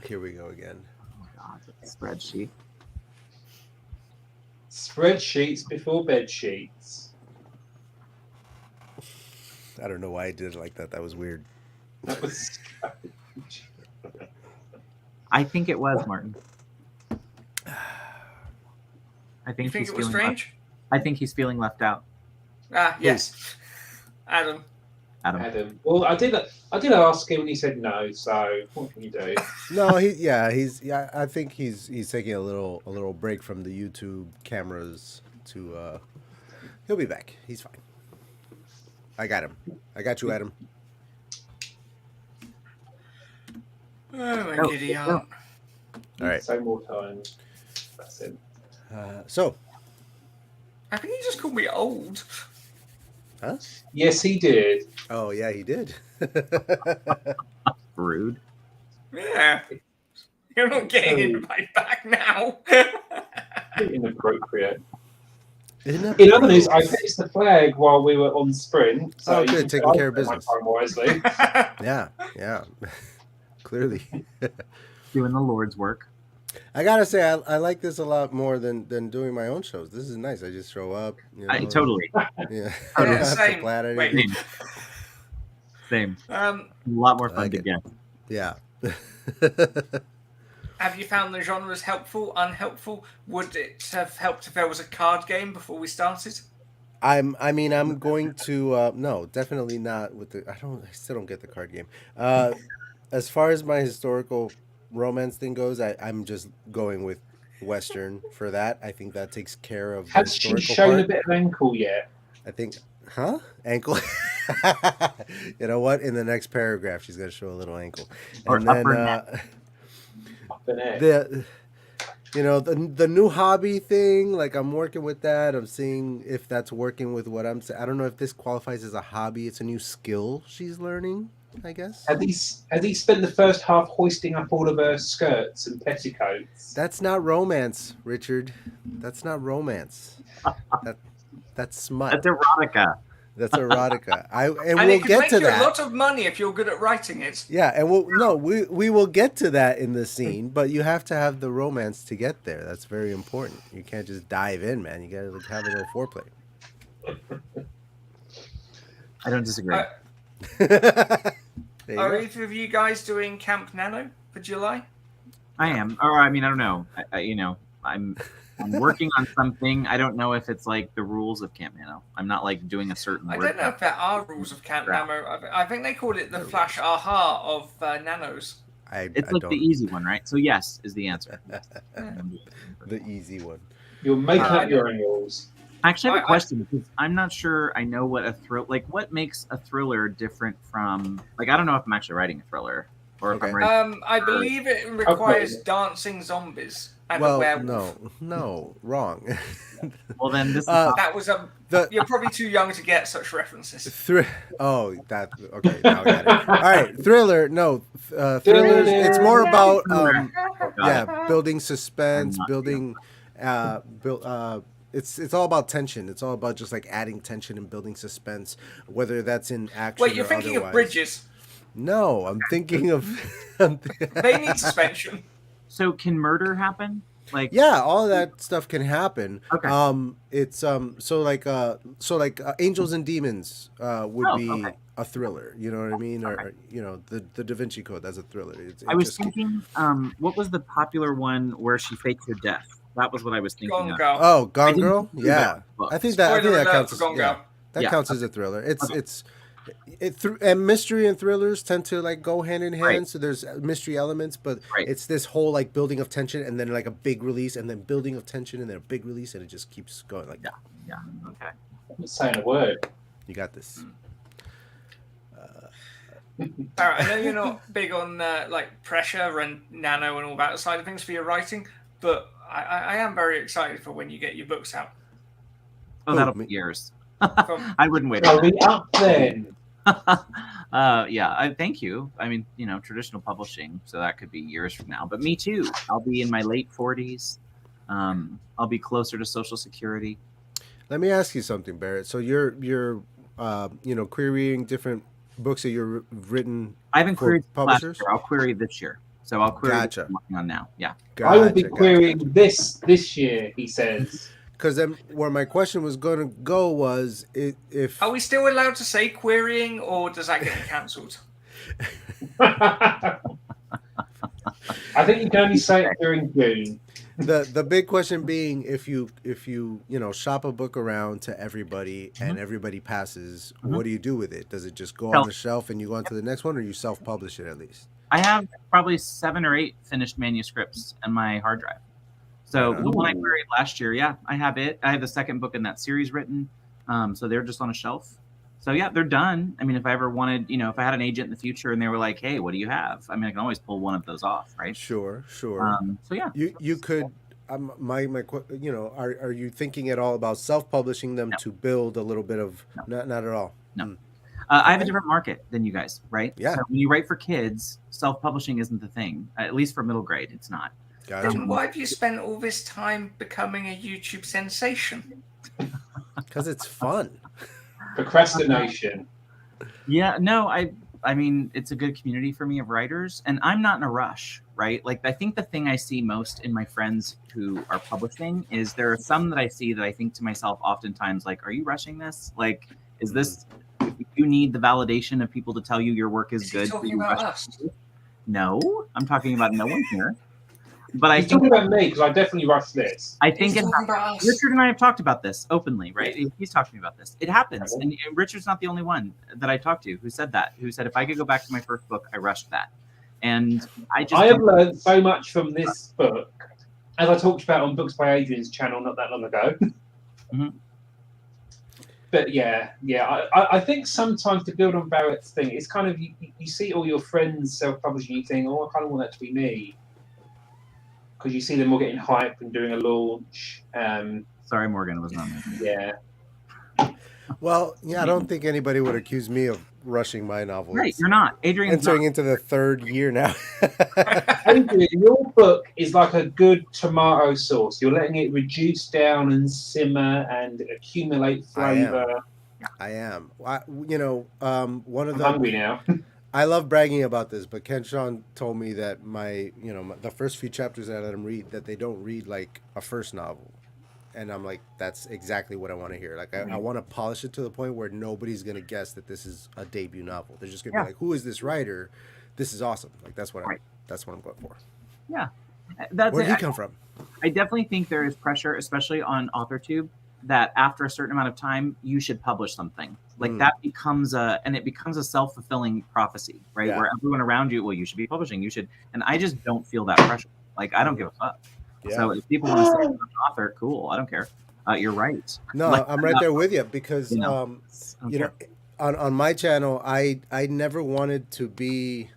Here we go again. Oh, God, it's a spreadsheet. Spreadsheets before bed sheets. I don't know why I did it like that. That was weird. That was I think it was, Martin. I think, You think he's it was feeling strange? I think he's feeling left out. Yes. Adam. Adam. Well, I did ask him and he said no. So what can you do? No, I think he's taking a little break from the YouTube cameras to he'll be back. He's fine. I got him. I got you, Adam. Oh my Oh, giddy oh. aunt. All right. Say more times. That's it. So, I think he just called me old. huh? Yes, he did. Oh yeah, he did. Rude. Yeah. You're not getting in my back now. Inappropriate. Isn't that In other news, I gross? fixed the flag while we were on sprint. So Oh, you good, can taking say care of I spent my business. time wisely. Yeah. Clearly. Doing the Lord's work. I gotta say, I like this a lot more than doing my own shows. This is nice. I just show up. You know, Totally. Yeah. Yeah, I don't have to same. plan Wait. anything. Same. Um, A lot more I fun like to it. get. Yeah. have you found the genres helpful, unhelpful? Would it have helped if there was a card game before we started? I'm going to no, definitely not with the I still don't get the card game. As far as my historical romance thing goes, I'm just going with Western for that. I think that takes care of the Has she historical shown a part. bit of ankle yet? I think, huh? Ankle. You know what? In the next paragraph, she's gonna show a little ankle, Or and then upper neck. Up in it. the the new hobby thing. Like I'm working with that. I'm seeing if that's working with what I'm saying. I don't know if this qualifies as a hobby. It's a new skill she's learning, I guess. Has he spent the first half hoisting up all of her skirts and petticoats? That's not romance, Richard. That's not romance. That's smut. That's erotica. That's erotica. And And we'll it could get make to you a that. lot of money if you're good at writing it. Yeah, and we will get to that in the scene, but you have to have the romance to get there. That's very important. You can't just dive in, man. You got to have a little foreplay. I don't disagree. There you Are go. either of you guys doing Camp Nano for July? I am. Or I mean, I don't know. I'm working on something. I don't know if it's like the rules of Camp Nano. I'm not like doing a certain I word. don't know if there are rules of Camp Nano. I think they called it the Flash Aha of nanos. It's I like don't. the easy one, right? So yes is the answer. The easy one. You're making I up your own rules. I actually have a I- question because I'm not sure I know what a thrill like. What makes a thriller different from like? I don't know if I'm actually writing a thriller or if Okay. I'm writing. I believe it requires dancing zombies and a Well, werewolf. no, wrong. Well, then this is That was The You're probably too young to get such references. Oh, that okay. Now I got it. All right, thriller. No, thrillers. It's more about yeah, building suspense, I'm not building, It's all about tension. It's all about just like adding tension and building suspense, whether that's in action. Wait, you're or thinking otherwise. of bridges. No, I'm thinking of. They need suspension. So can murder happen? Like Yeah, all of that stuff can happen. Okay. It's so like Angels and Demons would Oh, be okay. a thriller. You know what I mean? Or you know the Da Vinci Code. That's a thriller. I was thinking, what was the popular one where she faked her death? That was what I was thinking Gone of. Girl. Oh, I Gone didn't Girl. do Yeah, that book. I think that Spoiler alert counts. for As, Gone yeah, Girl. that Yeah, counts as a thriller. And mystery and thrillers tend to like go hand in hand. Right. So there's mystery elements, but Right. it's this whole like building of tension and then like a big release and then building of tension and then a big release and it just keeps going like that. Yeah. Okay. I'm not saying a word. You got this. Alright, I know you're not big on like pressure and nano and all that side of things for your writing, but I am very excited for when you get your books out. Oh, Oh, that'll me- be years. From- I wouldn't wait. Are on we up then? that. Yeah. Thank you. I mean, traditional publishing, so that could be years from now. But me too. I'll be in my late 40s. I'll be closer to Social Security. Let me ask you something, Barrett. So you're querying different books that you've written. I haven't For queried last publishers? year. I'll query this year. So I'll query Gotcha. what I'm working on now. Yeah. I will be Gotcha. querying this year, he says. Because then where my question was going to go was if Are we still allowed to say querying, or does that get cancelled? I think you can only say it during June. the big question being if you shop a book around to everybody and everybody passes, what do you do with it? Does it just go on the shelf and you go on to the next one, or you self-publish it at least? I have probably 7 or 8 finished manuscripts in my hard drive. So the one I queried last year, yeah, I have it. I have the second book in that series written. So they're just on a shelf. So yeah, they're done. I mean, if I ever wanted, if I had an agent in the future and they were like, "Hey, what do you have?" I mean, I can always pull one of those off, right? Sure. So yeah, You could. Are you thinking at all about self-publishing them to build a little bit of? No. Not at all. No. I have a different market than you guys, right? Yeah. So when you write for kids, self-publishing isn't the thing. At least for middle grade, it's not. Gotcha. Then why have you spent all this time becoming a YouTube sensation? Because it's fun. Procrastination. Yeah, no, I mean, it's a good community for me of writers, and I'm not in a rush, right? Like, I think the thing I see most in my friends who are publishing is there are some that I see that I think to myself oftentimes, like, are you rushing this? Like, is this, If you need the validation of people to tell you your work is Is good, he talking you about rush us? No, I'm talking about no one here. But He's talking about me because I definitely rushed this. I think He's it talking happens. about us. Richard and I have talked about this openly, right? He's talked to me about this. It happens. And Richard's not the only one that I talked to who said that, who said, if I could go back to my first book, I rushed that. And I have learned so much from this book, as I talked about on Books by Adrian's channel not that long ago. Mhm. But yeah, I think sometimes to build on Barrett's thing, it's kind of you see all your friends self-publishing, you think, oh, I kind of want that to be me, because you see them all getting hype and doing a launch. Sorry, Morgan, it was not me. Yeah. Well, yeah, I don't think anybody would accuse me of rushing my novel. Right, It's you're not. Adrian's entering not. into the third year now. Adrian, your book is like a good tomato sauce. You're letting it reduce down and simmer and accumulate flavor. I am. One of I'm the hungry now. I love bragging about this, but Ken Sean told me that the first few chapters that I let him read, that they don't read like a first novel. And I'm like, that's exactly what I want to hear. Like, I want to polish it to the point where nobody's going to guess that this is a debut novel. They're just going to be like, who is this writer? This is awesome. Like, that's what I'm going for. Yeah. Where did he come from? I definitely think there is pressure, especially on AuthorTube, that after a certain amount of time, you should publish something. Like that becomes a self-fulfilling prophecy, right? Yeah. Where everyone around you, well, you should be publishing, you should. And I just don't feel that pressure. Like, I don't give a fuck. Yeah. So if people want to say I'm an author, cool. I don't care. You're right. No, Like, I'm right there with you because, on my channel, I never wanted to be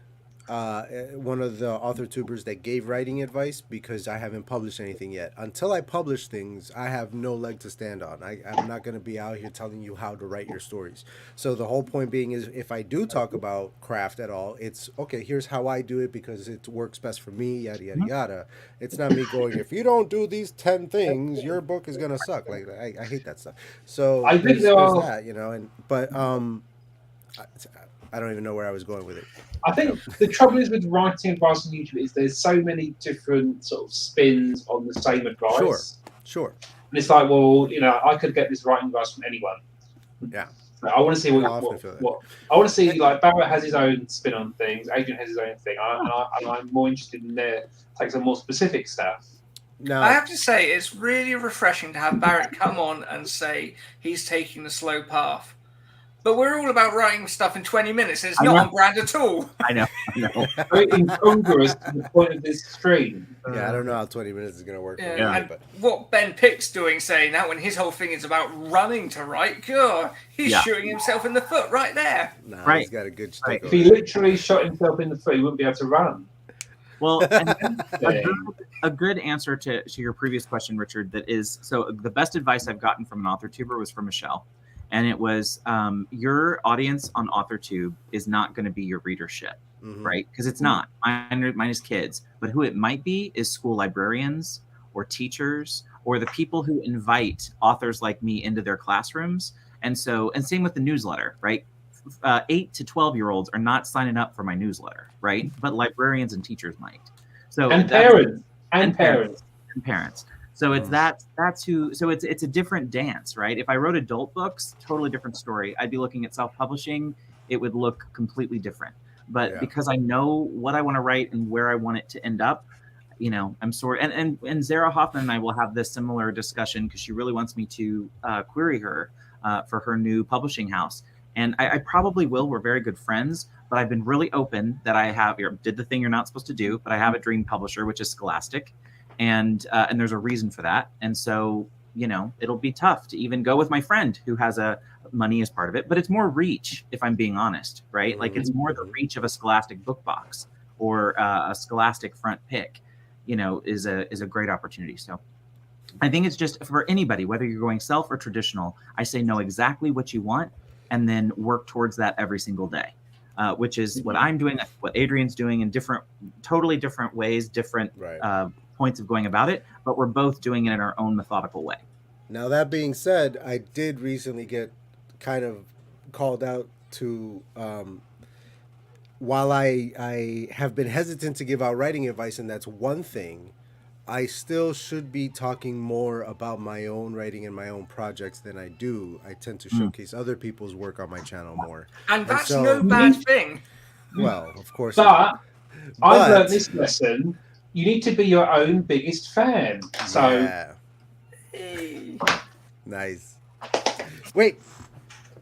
one of the author tubers that gave writing advice because I haven't published anything yet. Until I publish things, I have no leg to stand on. I'm not going to be out here telling you how to write your stories. So the whole point being is, if I do talk about craft at all, it's okay, here's how I do it because it works best for me, yada yada yada. It's not me going, if you don't do these 10 things, your book is gonna suck. Like, I hate that stuff. So I think there's that, but I don't even know where I was going with it. I think the trouble is with writing advice on YouTube is there's so many different sort of spins on the same advice. Sure. And it's like, well, I could get this writing advice from anyone. Yeah. So I want to see what I want to see. Like, Barrett has his own spin on things. Adrian has his own thing. And I'm more interested in their take some more specific stuff. No. I have to say, it's really refreshing to have Barrett come on and say he's taking the slow path. But we're all about writing stuff in 20 minutes, and it's not on brand at all. I know. Very incongruous to the point of this stream. Yeah, I don't know how 20 minutes is going to work. And what Ben Pick's doing, saying that when his whole thing is about running to write, he's shooting himself in the foot right there. Nah, he's got a good stick. If he literally shot himself in the foot, he wouldn't be able to run. Well, a good answer to your previous question, Richard, that is, so the best advice I've gotten from an author tuber was from Michelle. And it was, your audience on AuthorTube is not going to be your readership, right? Because it's not. Mine is kids. But who it might be is school librarians or teachers or the people who invite authors like me into their classrooms. And same with the newsletter, right? 8 to 12-year-olds are not signing up for my newsletter, right? But librarians and teachers might. And parents. So it's that's who. So it's a different dance, right? If I wrote adult books, totally different story. I'd be looking at self-publishing. It would look completely different. But because I know what I want to write and where I want it to end up, I'm sorry. And Zara Hoffman and I will have this similar discussion because she really wants me to query her for her new publishing house. And I probably will. We're very good friends. But I've been really open that I did the thing you're not supposed to do. But I have a dream publisher, which is Scholastic. And there's a reason for that. And so, it'll be tough to even go with my friend who has money as part of it, but it's more reach, if I'm being honest, right? Like, it's more the reach of a Scholastic book box or a Scholastic front pick, is a great opportunity. So I think it's just for anybody, whether you're going self or traditional, I say know exactly what you want and then work towards that every single day. Which is what I'm doing, what Adrian's doing in totally different ways, different points of going about it, but we're both doing it in our own methodical way. Now, that being said, I did recently get kind of called out to, while I have been hesitant to give out writing advice, and that's one thing, I still should be talking more about my own writing and my own projects than I do. I tend to showcase other people's work on my channel more. And that's so- no bad thing. Well, of course But I've learned But- this lesson. You need to be your own biggest fan. So yeah. Nice. Wait.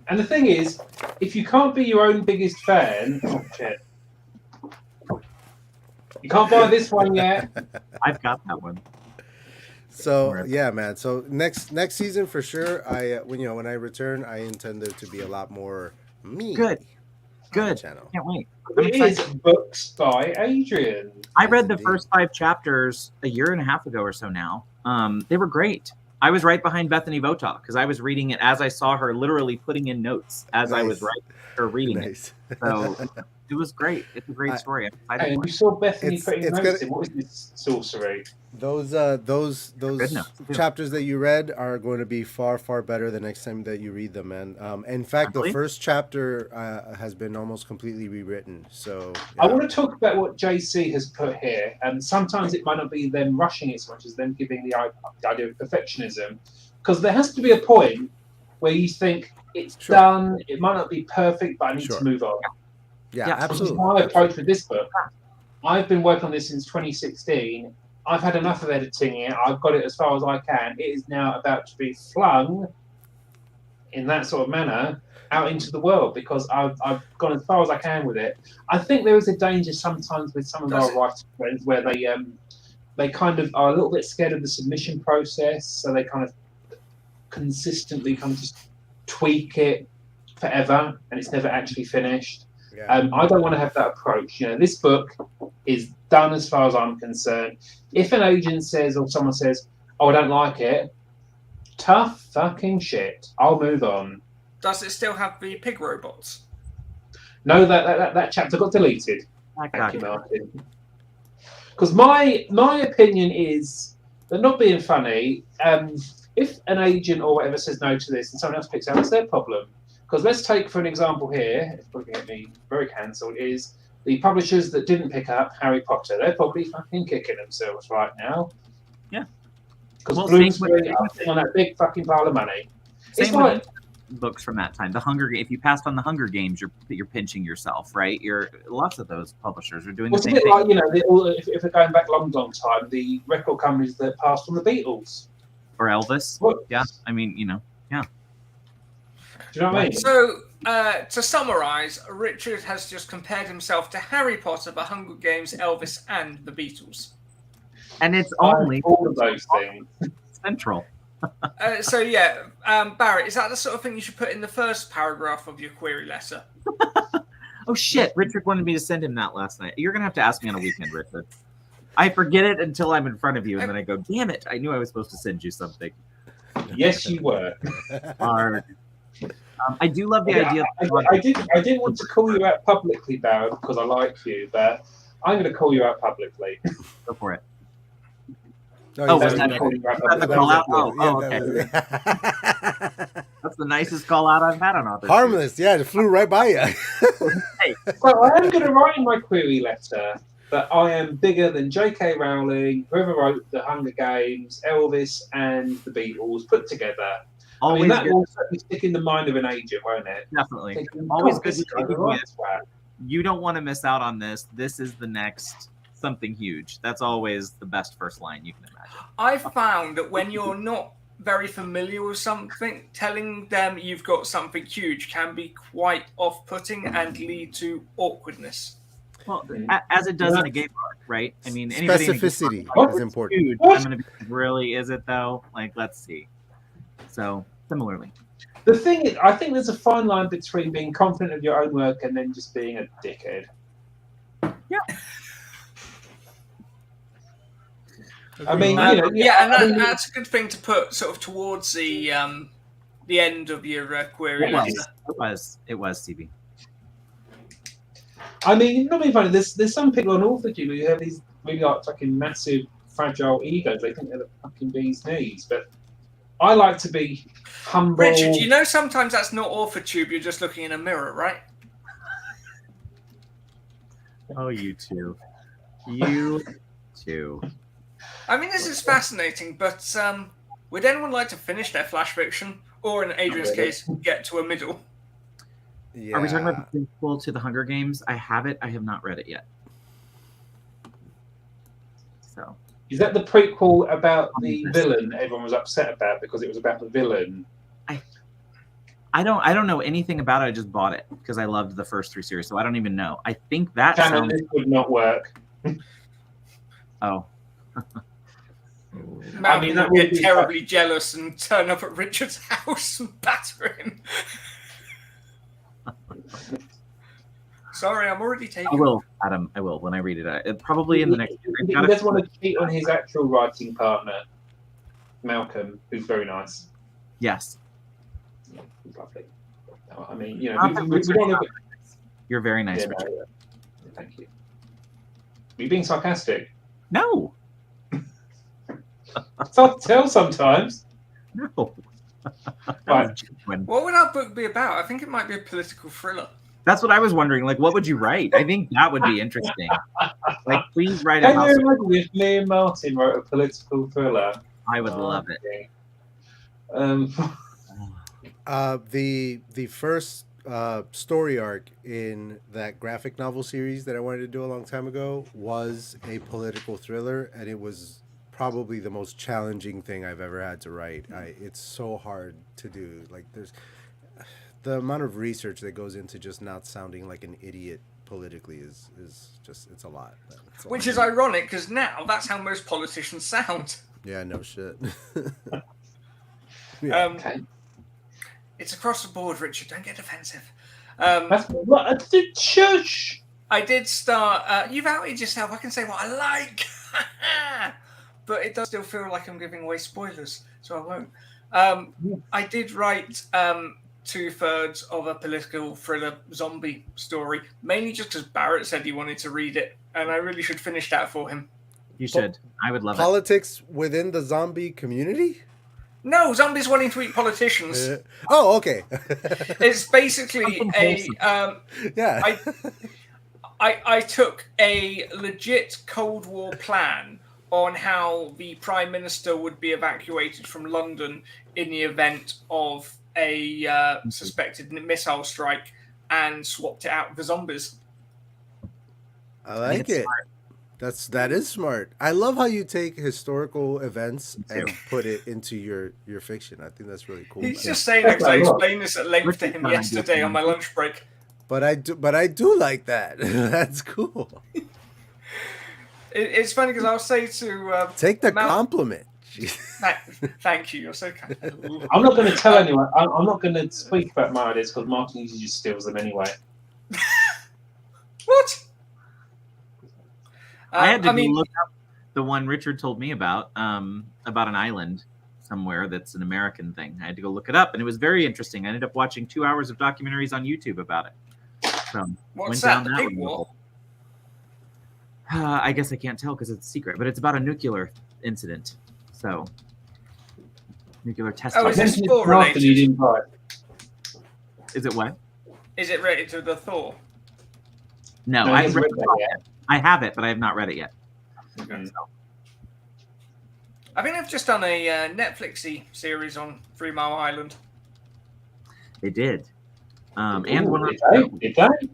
and the thing is, if you can't be your own biggest fan, oh shit. You can't buy this one yet. I've got that one. So yeah, man. So next season for sure. When I return, I intend there to be a lot more me. Good. on the Good. channel. Can't wait. I'm It excited. is books by Adrian. I read the Indeed. first 5 chapters a year and a half ago or so now. They were great. I was right behind Bethany Votak because I was reading it as I saw her literally putting in notes as I was Nice. writing or reading Nice. it. So it was great. It's a great story. I'm excited And for you it. saw Bethany It's- putting it's notes gonna- in. What is this sorcery? Those Good notes, too. chapters that you read are going to be far better the next time that you read them, man. In fact, the Really? first chapter has been almost completely rewritten. So I yeah. want to talk about what JC has put here, and sometimes it might not be them rushing it so much as them giving the idea of perfectionism, because there has to be a point where you think it's Sure. done. It might not be perfect, but I need Sure. to move on. Yeah, Yeah. Which is absolutely. my approach with this book. I've been working on this since 2016. I've had enough of editing it. I've got it as far as I can. It is now about to be flung in that sort of manner out into the world because I've gone as far as I can with it. I think there is a danger sometimes with some of Does our it? writer friends where they kind of are a little bit scared of the submission process, so they kind of consistently kind of just tweak it forever, and it's never actually finished. Yeah. I don't want to have that approach. This book is done as far as I'm concerned. If an agent says or someone says, "Oh, I don't like it," tough fucking shit. I'll move on. Does it still have the pig robots? No, that chapter got deleted. That Thank you, guy. Martin. Because my opinion is that, not being funny, if an agent or whatever says no to this and someone else picks out, it's their problem. Because let's take for an example here, it's probably going to get me very cancelled, is the publishers that didn't pick up Harry Potter. They're probably fucking kicking themselves right now. Yeah. Because Well, Bloomsbury same are with- sitting on that big fucking pile of money. Same It's with like, books from that time. The Hunger Games. If you passed on the Hunger Games, you're pinching yourself, right? Lots of those publishers are doing well, the it's a same bit thing. like, if we're going back long time, the record companies that passed on the Beatles. Or Elvis. What? Yeah. I mean, Do you know what I mean? So, to summarise, Richard has just compared himself to Harry Potter, The Hunger Games, Elvis, and the Beatles. and it's only all of those things. central. So yeah, Barrett, is that the sort of thing you should put in the first paragraph of your query letter? Oh shit! Richard wanted me to send him that last night. You're gonna have to ask me on a weekend, Richard. I forget it until I'm in front of you, and then I go, "Damn it! I knew I was supposed to send you something." Yes, you were. Or, I do love the idea. I didn't want to call you out publicly, Barry, because I like you, but I'm going to call you out publicly. Go for it. No, was he's that- not- calling you out was that the publicly. call out? Yeah, Oh, that was- That's the nicest call out I've had on author. Harmless, yeah, it flew right by you. So I am going to write in my query letter that I am bigger than J.K. Rowling, whoever wrote The Hunger Games, Elvis, and the Beatles put together. I mean, Always that good, will certainly stick in the mind of an agent, won't it? definitely. Thinking, Always "God, good this to guy's think a right with- twat." You don't want to miss out on this. This is the next something huge. That's always the best first line you can imagine. I've found that when you're not very familiar with something, telling them you've got something huge can be quite off-putting and lead to awkwardness. Well, as it does in a game book, right? I mean, anybody in a game Specificity book, is it's important. huge. What? I'm gonna be like, really? Is it though? Like, let's see. So similarly, The thing is, I think there's a fine line between being confident of your own work and then just being a dickhead. I mean, Yeah, and I mean, that's a good thing to put sort of towards the end of your query it letter. was CB. I mean, not being funny. There's some people on AuthorTube who have these really like fucking massive, fragile egos. They think they're the fucking bee's knees. But I like to be humble. Richard, you know sometimes that's not AuthorTube, you're just looking in a mirror, right? Oh, you two. You two. I mean, this is fascinating, but would anyone like to finish their flash fiction, or in Adrian's case, get to a middle? Yeah. Are we talking about the prequel to the Hunger Games? I have it. I have not read it yet. So Is that the prequel about the villain everyone was upset about because it was about the villain? I don't know anything about it. I just bought it because I loved the first 3 series, so I don't even know. I think that Shannon, this would not work. Oh. Malcolm would get terribly jealous and turn up at Richard's house and batter him. Sorry, I'm already taking. I will, Adam. I will when I read it. Probably in the next. He doesn't want to cheat on his actual writing partner, Malcolm, who's very nice. Yes. Yeah, he's lovely. I mean, you know, we don't look at... You're very nice, yeah, Richard. no, yeah. Thank you. Are you being sarcastic? No. It's hard to tell sometimes. No. Right. What would our book be about? I think it might be a political thriller. That's what I was wondering. Like, what would you write? I think that would be interesting. Like, please write a Can house. you imagine if me and Martin wrote a political thriller? I would love it. The first story arc in that graphic novel series that I wanted to do a long time ago was a political thriller, and it was probably the most challenging thing I've ever had to write. It's so hard to do. Like, there's the amount of research that goes into just not sounding like an idiot politically is just, it's a lot. Which is ironic because now that's how most politicians sound. Yeah, no shit. Okay. It's across the board, Richard. Don't get defensive. That's what I did. Shush. I did start. You've outed yourself. I can say what I like, but it does still feel like I'm giving away spoilers, so I won't. I did write 2/3 of a political thriller zombie story, mainly just because Barrett said he wanted to read it, and I really should finish that for him. You should. I would love Politics within the zombie community? No, zombies wanting to eat politicians. Oh, okay. It's basically a. Yeah. I took a legit Cold War plan on how the Prime Minister would be evacuated from London in the event of a suspected missile strike and swapped it out with the zombies. I like it. That is smart. I love how you take historical events and put it into your fiction. I think that's really cool. He's just saying because I explained this at length to him yesterday on my lunch break. But I do like that. That's cool. It's funny because I'll say to take the compliment. Thank you. You're so kind. I'm not going to tell anyone. I'm not going to speak about my ideas because Martin usually just steals them anyway. What? I had to look up the one Richard told me about an island somewhere that's an American thing. I had to go look it up, and it was very interesting. I ended up watching 2 hours of documentaries on YouTube about it. So, what's that? The Pig War? I guess I can't tell because it's a secret, but it's about a nuclear incident. So, nuclear test. Oh, is this Thor related? Is it what? Is it related to the Thor? No, I haven't read that yet. I have it, but I have not read it yet. Okay. I think they've just done a Netflixy series on 3 Mile Island. They did. And one did they? That'd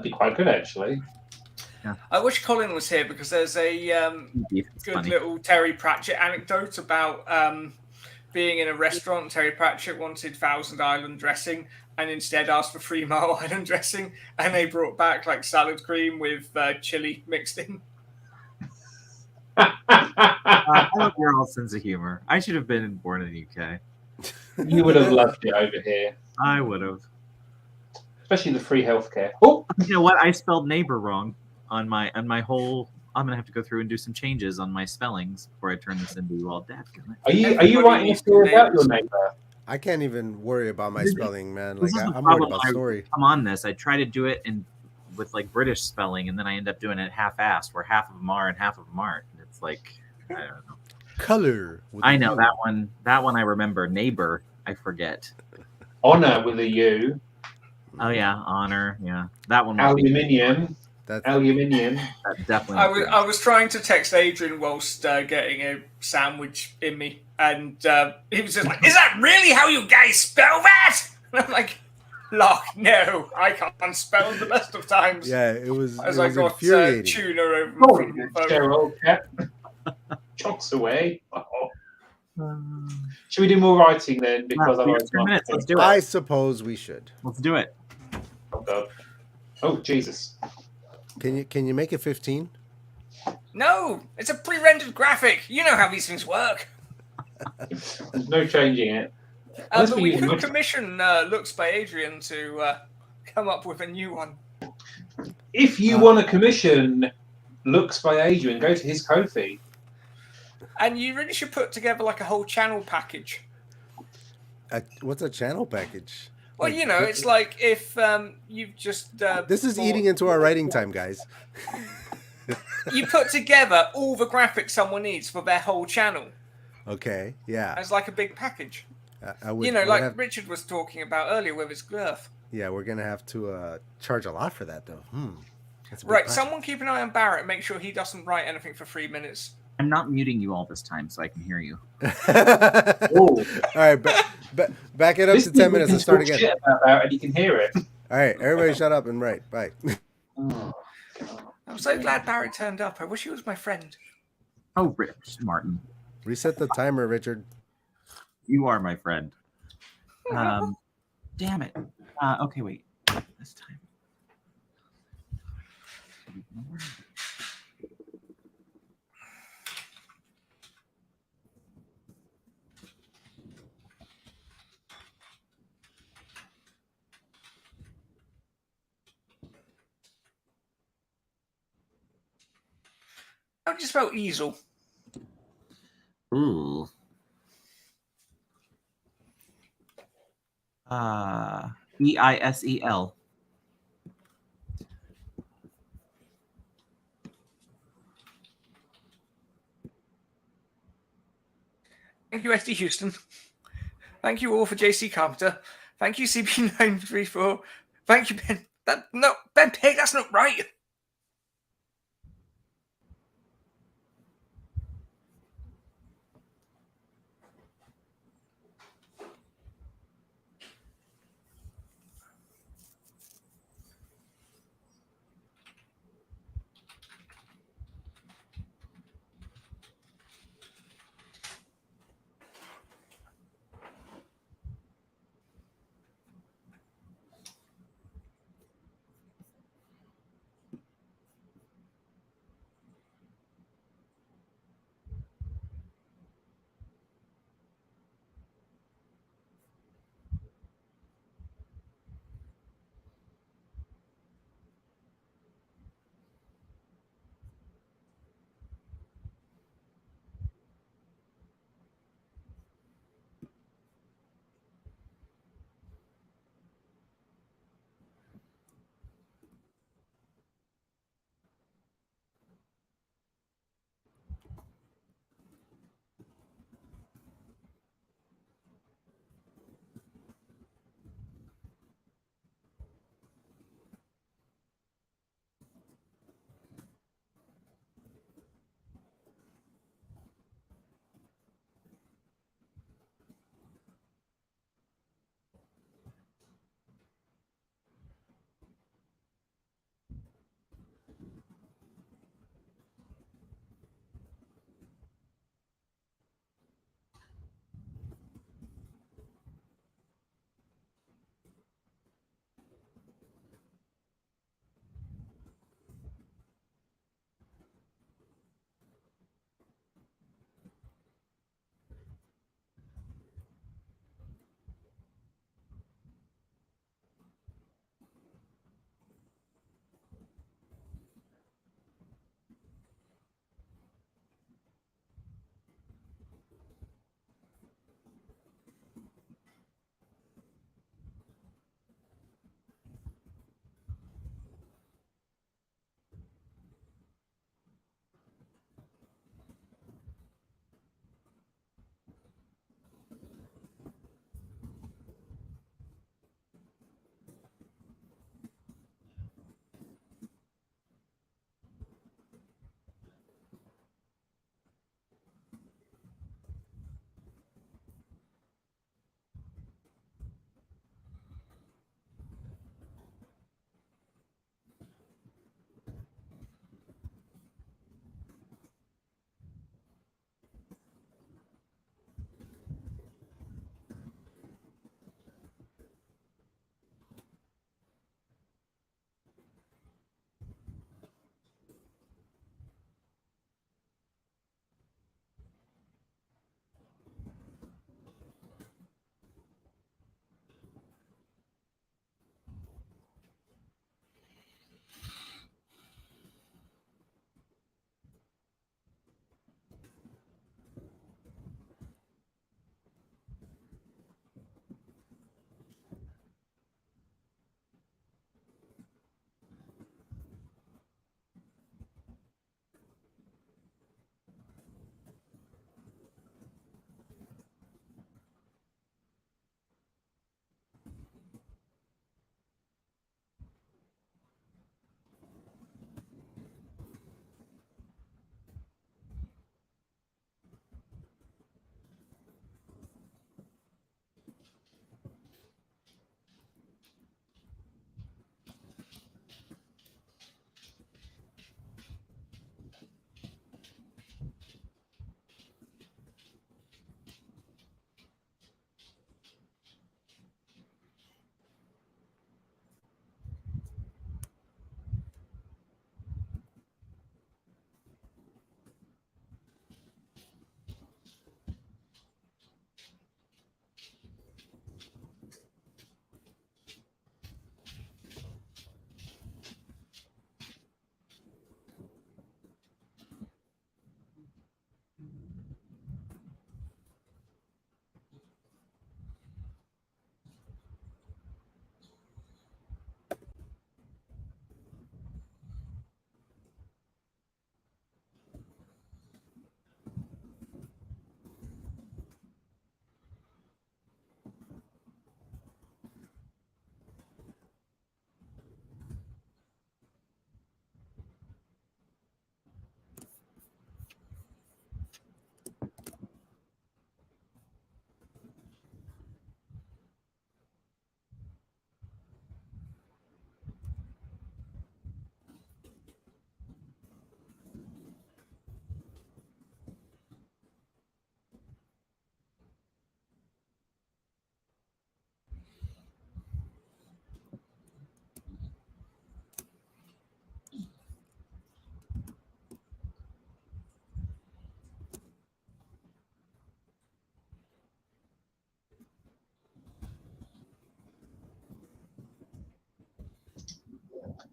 be quite good, actually. Yeah. I wish Colin was here because there's a good little Terry Pratchett anecdote about being in a restaurant. Terry Pratchett wanted Thousand Island dressing and instead asked for 3 Mile Island dressing, and they brought back like salad cream with chili mixed in. I love your all sense of humor. I should have been born in the UK. You would have loved it over here. I would have. Especially the free healthcare. Oh, you know what? I spelled neighbor wrong on my whole. I'm gonna have to go through and do some changes on my spellings before I turn this into you all dead. Are you writing a story about your neighbor? I can't even worry about my spelling, man. Like I'm worried about story. I'm on this. I try to do it with like British spelling, and then I end up doing it half-assed, where half of them are and half of them aren't. It's like I don't know. Color. I know that one. That one I remember. Neighbor, I forget. Honor with a U. Oh yeah, honor. Yeah, that one. Aluminium. That's Aluminium. That's definitely. I was trying to text Adrian whilst getting a sandwich in me, and he was just like, "Is that really how you guys spell that?" And I'm like, "Look, no, I can't spell the best of times." yeah. It was. As it I was got infuriating. tuna over Oh, from the phone. Cheryl cat. Chocks away. Should we do more writing then? Because we have otherwise, 10 minutes. Let's do it. I suppose we should. Let's do it. Oh God. Oh Jesus. Can you make it 15? No, it's a pre-rendered graphic. You know how these things work. There's no changing it. But we could commission Looks by Adrian to come up with a new one. If you want to commission Looks by Adrian, go to his Ko-fi. And you really should put together like a whole channel package. What's a channel package? Well, you know, it's like if you've just... this is eating into our writing time, guys. You put together all the graphics someone needs for their whole channel. Okay, yeah. As like a big package. I would, you know, like Richard was talking about earlier with his girth. Yeah, we're going to have to charge a lot for that, though. Right, someone keep an eye on Barrett and make sure he doesn't write anything for 3 minutes. I'm not muting you all this time, so I can hear you. All right, back it up to 10 minutes and start again. Shit about that and you can hear it. All right, everybody shut up and write. Bye. I'm so glad Barrett turned up. I wish he was my friend. Oh, Rich Martin. Reset the timer, Richard. You are my friend. Damn it. Okay, wait. This time. How do you spell easel? Ooh. EISEL. Thank you, SD Houston. Thank you all for JC Carpenter. Thank you, CB934. Thank you, Ben. Ben Pig, that's not right.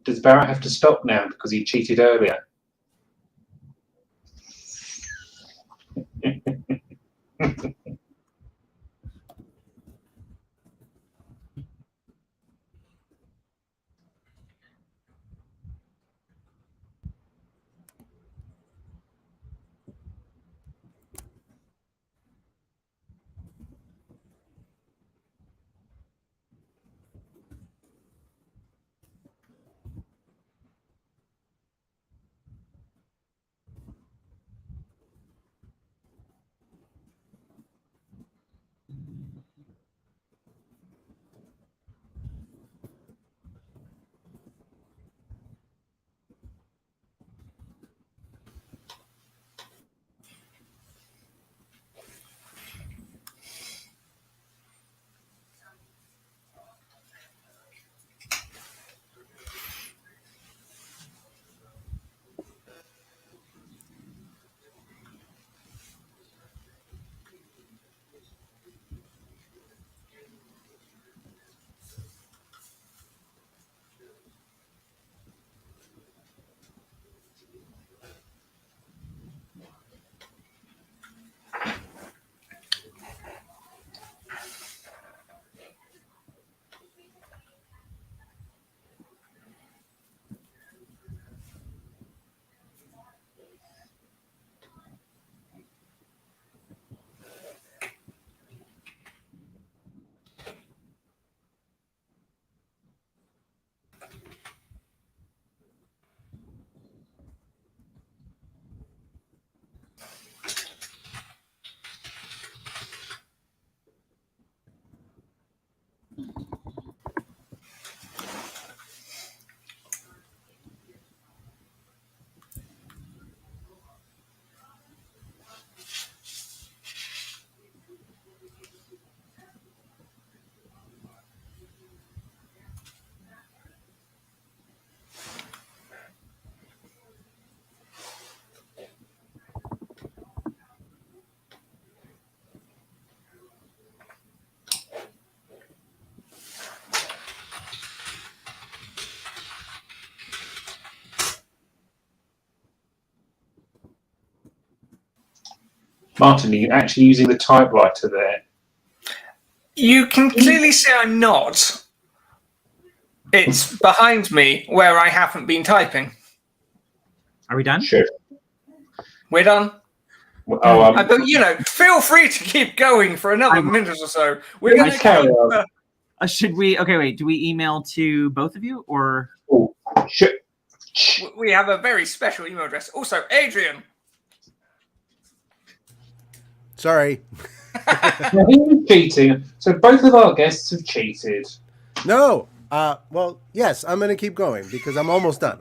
Does Barrett have to stop now because he cheated earlier? Martin, are you actually using the typewriter there? You can clearly see I'm not. It's behind me where I haven't been typing. Are we done? Sure. We're done. Oh, But feel free to keep going for another minute or so. We're going to carry on. Should we? Okay, wait. Do we email to both of you or? Oh, shit. We have a very special email address. Also, Adrian. Sorry. He was cheating. So both of our guests have cheated. No. Well, yes, I'm going to keep going because I'm almost done.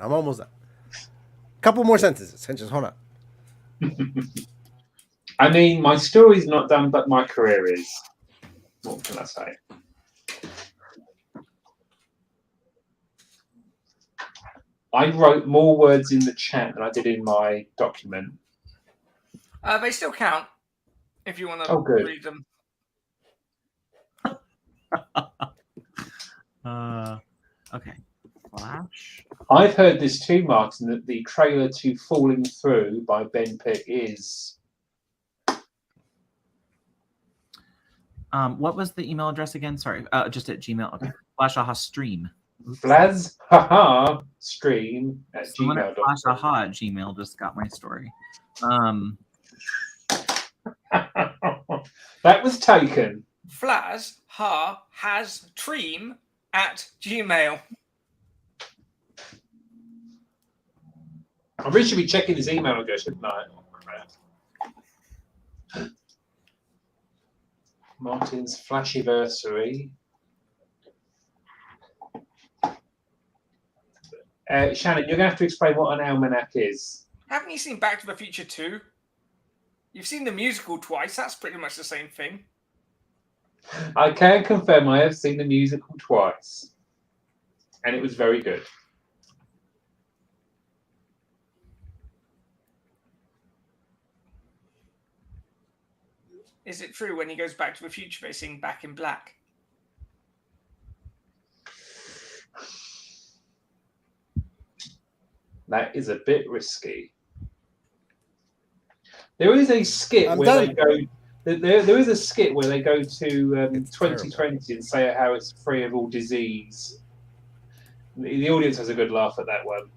Couple more sentences. Just hold on. I mean, my story's not done, but my career is. What can I say? I wrote more words in the chat than I did in my document. They still count if you want to read them. Okay. Flash. I've heard this too, Martin, that the trailer to Falling Through by Ben Pitt is... What was the email address again? Sorry, just at Gmail. Okay. Flash Aha Stream. Flaz haha stream at gmail.com. Flash Aha at Gmail just got my story. That was taken. Flaz ha has tream at Gmail. I really should be checking his email address, shouldn't I? Oh, crap. Martin's Flashiversary. Shannon, you're going to have to explain what an almanac is. Haven't you seen Back to the Future 2? You've seen the musical twice. That's pretty much the same thing. I can confirm I have seen the musical twice. And it was very good. Is it true when he goes back to the future they sing Back in Black? That is a bit risky. There is a skit I'm where done. they go. There is a skit where they go to It's 2020 and say how it's free of all disease. The audience has a good laugh at that one.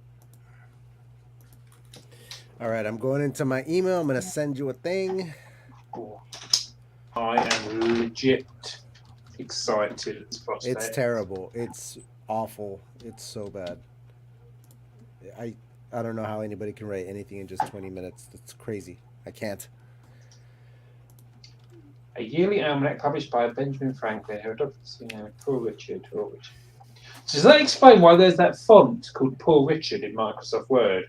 All right, I'm going into my email. I'm going to send you a thing. I am legit excited at this prospect. It's terrible. It's awful. It's so bad. I don't know how anybody can write anything in just 20 minutes. That's crazy. I can't. A yearly almanac published by Benjamin Franklin, who adopted Poor Richard. So does that explain why there's that font called Poor Richard in Microsoft Word?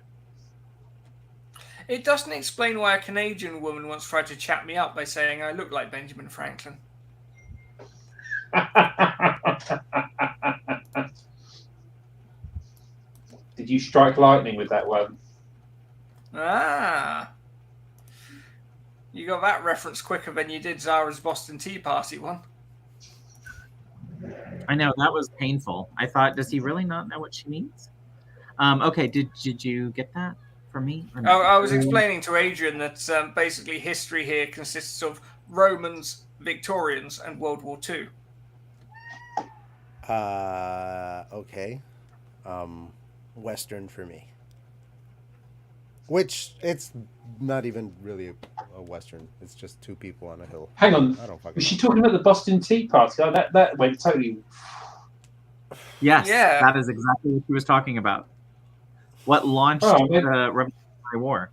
It doesn't explain why a Canadian woman once tried to chat me up by saying I look like Benjamin Franklin. Did you strike lightning with that one? Ah. You got that reference quicker than you did Zara's Boston Tea Party one. I know, that was painful. I thought, does he really not know what she means? Okay, did you get that from me? Or Oh, I was explaining to Adrian that basically history here consists of Romans, Victorians, and World War II. Okay. Western for me. Which, it's not even really a Western. It's just two people on a hill. Hang on. I don't fucking Was she talking about the Boston Tea Party? Oh, that went totally... Yes, Yeah. that is exactly what she was talking about. What launched the Revolutionary War.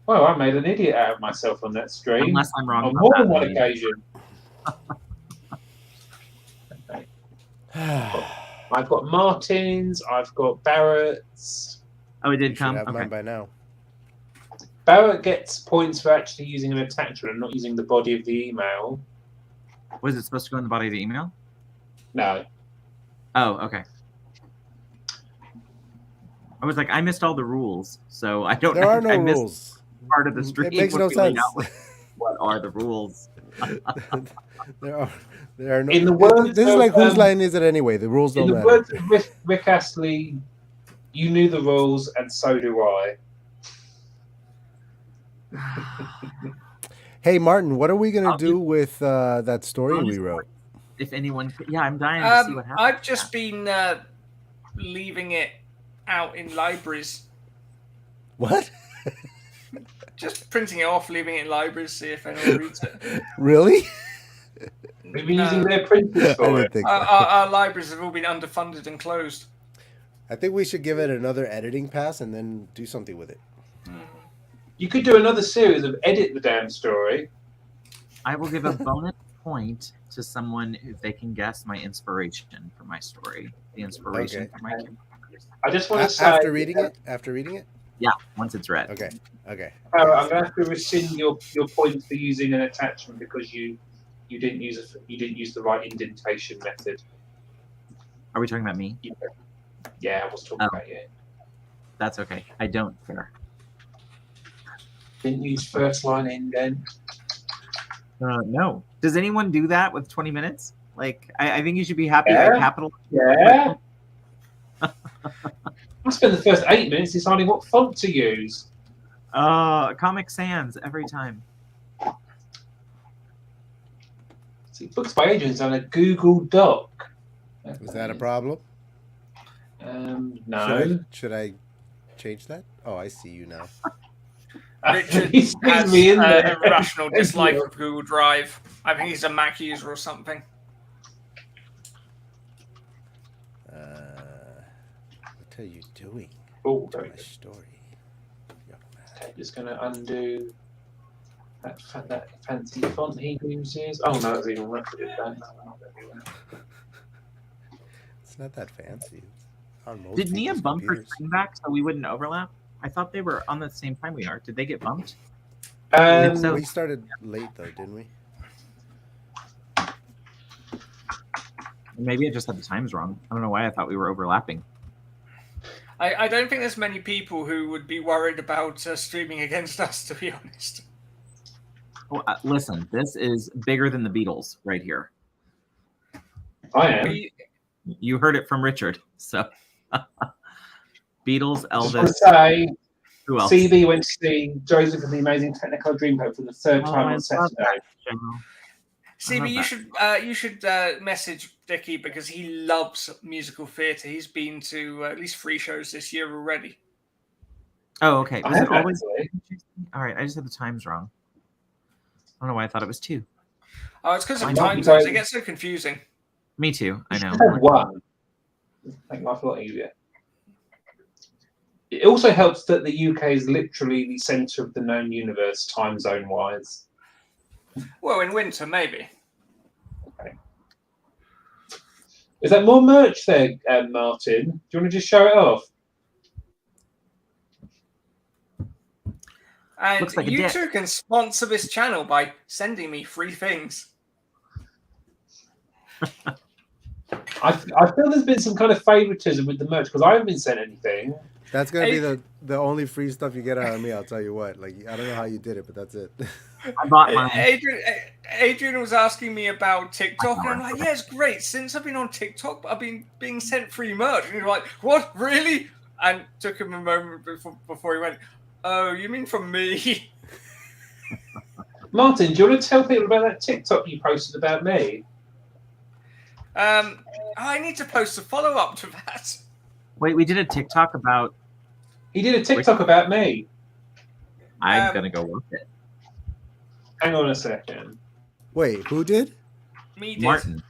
Well, I made an idiot out of myself on that stream. Unless I'm wrong on about more that, than one maybe. occasion. I've got Martins, I've got Barrett's. Oh, it You did should come? have Okay. mine by now. Barrett gets points for actually using an attachment and not using the body of the email. Was it supposed to go in the body of the email? No. Oh, okay. I was like, I missed all the rules, so I don't know. There are no I missed rules. part of the stream. It makes when no we laid sense. out, like, what are the rules? There are no. In the words this is of, like whose line is it anyway? The rules In don't the matter. words of Rick Astley, you knew the rules and so do I. Hey Martin, what are we gonna I'll do with that story I'll we just- wrote? If anyone, yeah, I'm dying to see what happens. I've just been leaving it out in libraries. What? Just printing it off, leaving it in libraries, see if anyone reads it. Really? We've been using their printers I for didn't it. think so. Our libraries have all been underfunded and closed. I think we should give it another editing pass and then do something with it. You could do another series of edit the damn story. I will give a bonus point to someone if they can guess my inspiration for my story. The inspiration Okay. for my characters. I just want to say... After reading it? After reading it? Yeah, once it's read. Okay. Okay. I'm going to have to rescind your point for using an attachment because you didn't use the right indentation method. Are we talking about me? Yeah, I was talking Oh. about you. That's okay. I don't care. Didn't use first line indent. No. Does anyone do that with 20 minutes? Like, I think you should be happy Yeah. at capital. Yeah. I spent the first 8 minutes deciding what font to use. Comic Sans every time. See, Books by Adrian's on a Google Doc. Is that a problem? No. Should I change that? Oh, I see you now. Richard He's has me in an there. irrational Thank dislike you. of Google Drive. I think he's a Mac user or something. What are you doing Oh, to very my good. story? Young man? Okay, just going to undo that fancy font he uses. Oh, no, that's even worse. No, not gonna do that. It's not that fancy. It's on most Did Nia people's bump her computers. screen back so we wouldn't overlap? I thought they were on the same time we are. Did they get bumped? So- We started late though, didn't we? Maybe I just had the times wrong. I don't know why I thought we were overlapping. I don't think there's many people who would be worried about streaming against us, to be honest. Oh, listen, this is bigger than the Beatles right here. I am. We, You heard it from Richard. So Beatles, I just want to Elvis. say, Who else? CB went to see Joseph and the Amazing Technicolor Dreamcoat for the third Oh, time I on love Saturday. that show. CB, you should message Dickie because he loves musical theatre. He's been to at least 3 shows this year already. Oh, okay. I Was it have always? actually. All right, I just had the times wrong. I don't know why I thought it was 2. Oh, it's because of Why time not? zones. It gets so confusing. Me too. I know. Have one. Make life a lot easier. It also helps that the UK is literally the centre of the known universe, time zone wise. Well, in winter, maybe. Okay. Is there more merch there, Martin? Do you want to just show it off? And Looks like a you dick. too can sponsor this channel by sending me free things. I feel there's been some kind of favouritism with the merch because I haven't been sent anything. That's gonna be the only free stuff you get out of me. I'll tell you what. Like, I don't know how you did it, but that's it. I bought mine. Adrian was asking me about TikTok, and I'm like, yeah, it's great. Since I've been on TikTok, I've been being sent free merch. And he's like, what, really? And took him a moment before he went, oh, you mean from me? Martin, do you want to tell people about that TikTok you posted about me? I need to post a follow-up to that. Wait, we did a TikTok about. He did a TikTok about me. I'm gonna go watch it. Hang on a second. Wait, who did? Me did. Martin.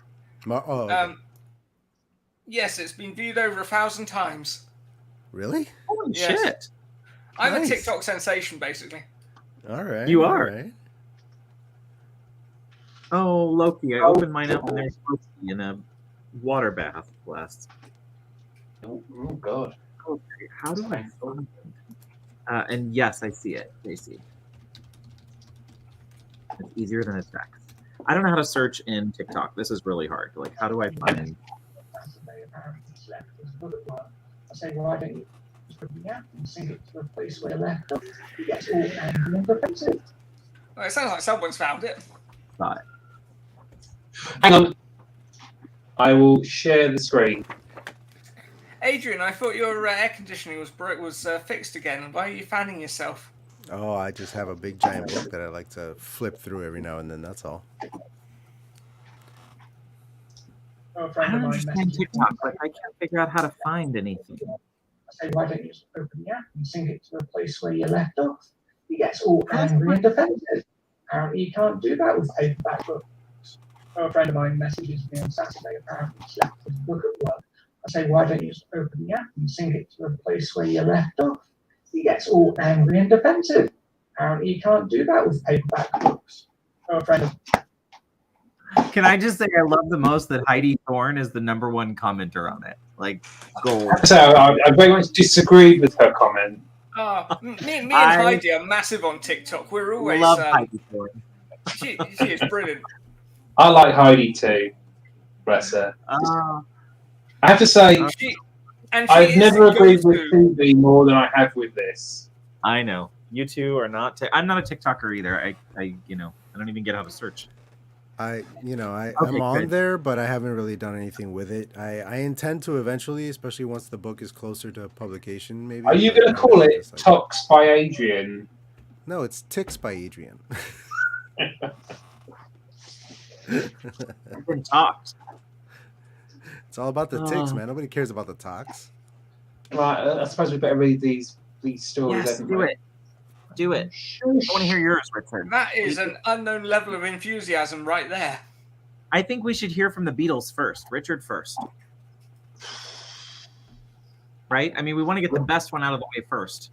Oh, okay. Yes, it's been viewed over 1,000 times. Really? Holy Yes. shit! I'm Nice. a TikTok sensation, basically. All right. You all are. right. Oh, Loki! I opened mine up and there's Loki in a water bath blast. Oh God. Okay, how do I find it? And yes, I see it, JC. It's easier than a text. I don't know how to search in TikTok. This is really hard. Like, how do I find? I say, why don't you just put the app and sync it to the place where you left off? It gets all angry and defensive. Well, it sounds like someone's found it. Thought. Hang on. I will share the screen. Adrian, I thought your air conditioning was fixed again. Why are you fanning yourself? Oh, I just have a big giant book that I like to flip through every now and then. That's all. Oh, a I friend don't of mine understand messaged TikTok. me. Like, I can't figure out how to find anything. I say, why don't you just open the app and sync it to the place where you left off? He gets all angry and defensive. Apparently, you can't do that with paperback books. Oh, a friend of mine messages me on Saturday. Apparently, he's left his book at work. I say, why don't you just open the app and sync it to the place where you left off? He gets all angry and defensive. Apparently, you can't do that with paperback books. Oh, a friend of Can I just say I love the most that Heidi Thorne is the #1 commenter on it? Like, gold. So I very much disagreed with her comment. Me and Heidi are massive on TikTok. We're always Love Heidi Thorne. she is brilliant. I like Heidi too. Bless her. I have to say, She I've is never the agreed with go-to. Phoebe more than I have with this. I know. You two are not. I'm not a TikToker either. I don't even get how to search. I'm Okay, on good. there, but I haven't really done anything with it. I intend to eventually, especially once the book is closer to publication. Maybe. Are you but going to call it just like- Tox by Adrian? No, it's Ticks by Adrian. I've been talked. It's all about the ticks, Oh. man. Nobody cares about the tox. Right, I suppose we better read these stories. Yes, haven't do we? it. Do it. I want to hear yours, Richard. That is an unknown level of enthusiasm right there. I think we should hear from the Beatles first. Richard first. Right? I mean, we want to get the best one out of the way first.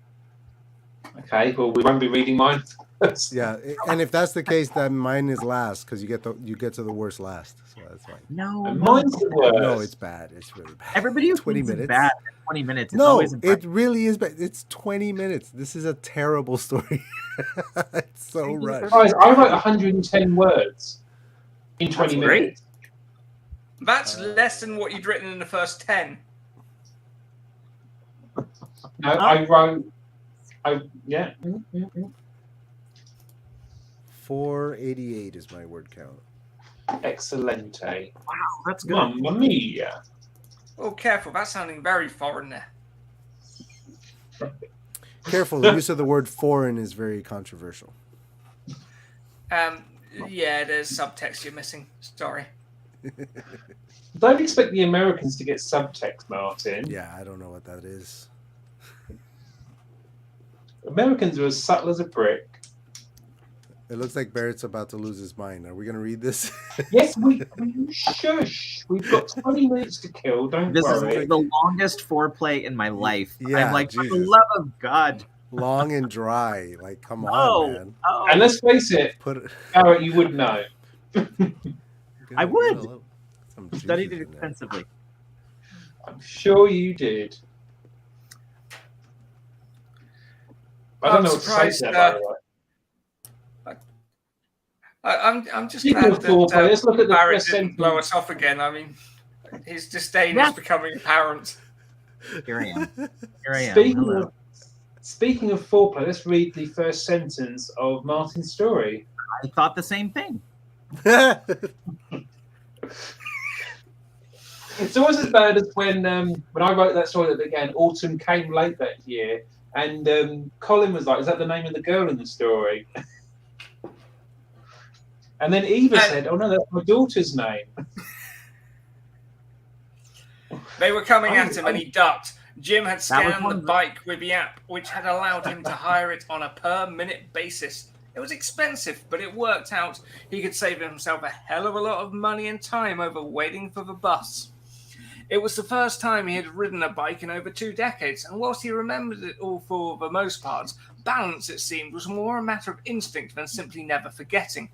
Okay, well, we won't be reading mine first. Yeah, and if that's the case, then mine is last because you get to the worst last. So that's fine. No, And mine's the worst. No, it's bad. It's really bad. everybody who 20 thinks it's minutes. bad for 20 minutes. It's No, always it impressive. really is bad. It's 20 minutes. This is a terrible story. It's so rushed. Guys, I wrote 110 words in 20 That's great. minutes. That's less than what you'd written in the first 10. No, I wrote. Yeah. 488 is my word count. Excelente. Wow, that's good. Mamma mia. Oh, careful. That's sounding very foreign there. Careful, the use of the word foreign is very controversial. Yeah, there's subtext you're missing. Sorry. Don't expect the Americans to get subtext, Martin. Yeah, I don't know what that is. Americans are as subtle as a brick. It looks like Barrett's about to lose his mind. Are we going to read this? Yes, shush. We've got 20 minutes to kill. Don't This is worry. the longest foreplay in my life. Yeah, I'm like, for the Jesus. love of God. Long and dry. Like, come on, Oh, man. oh. And let's face it, Put it. Barrett, you would know. I would. Some Studied Jesus it in there. extensively. I'm sure you did. I don't I'm know what to say to surprised, that, by the way. I'm just Speaking glad of foreplay, let's look at the Barrett first didn't sentence. blow us off again. I mean, his disdain Yeah. is becoming apparent. Here I am. Here I am. Hello. Speaking of foreplay, let's read the first sentence of Martin's story. I thought the same thing. It's always as bad as when I wrote that story that began, autumn came late that year, and Colin was like, "Is that the name of the girl in the story?" And then Eva said, "Oh no, that's my daughter's name." They were coming at him and he ducked. Jim had That was scanned one the of the- bike with the app, which had allowed him to hire it on a per-minute basis. It was expensive, but it worked out. He could save himself a hell of a lot of money and time over waiting for the bus. It was the first time he had ridden a bike in over 2 decades, and whilst he remembered it all for the most part, balance, it seemed, was more a matter of instinct than simply never forgetting.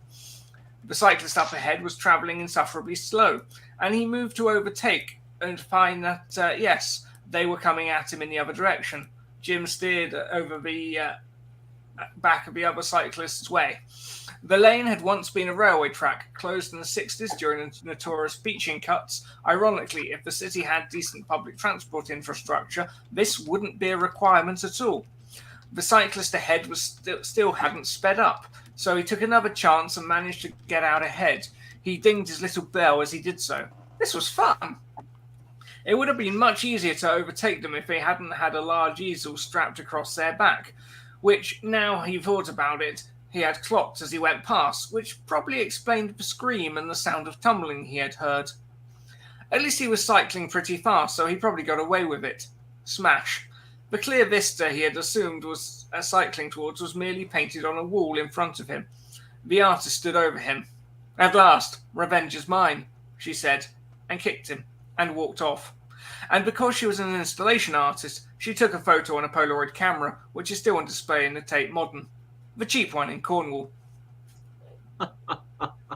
The cyclist up ahead was travelling insufferably slow, and he moved to overtake and find that, yes, they were coming at him in the other direction. Jim steered over the back of the other cyclist's way. The lane had once been a railway track, closed in the 60s during the notorious beaching cuts. Ironically, if the city had decent public transport infrastructure, this wouldn't be a requirement at all. The cyclist ahead was still hadn't sped up, so he took another chance and managed to get out ahead. He dinged his little bell as he did so. This was fun. It would have been much easier to overtake them if they hadn't had a large easel strapped across their back, which, now he thought about it, he had clocked as he went past, which probably explained the scream and the sound of tumbling he had heard. At least he was cycling pretty fast, so he probably got away with it. Smash. The clear vista he had assumed was cycling towards was merely painted on a wall in front of him. The artist stood over him. "At last, revenge is mine," she said, and kicked him, and walked off. And because she was an installation artist, she took a photo on a Polaroid camera, which is still on display in the Tate Modern. The cheap one in Cornwall.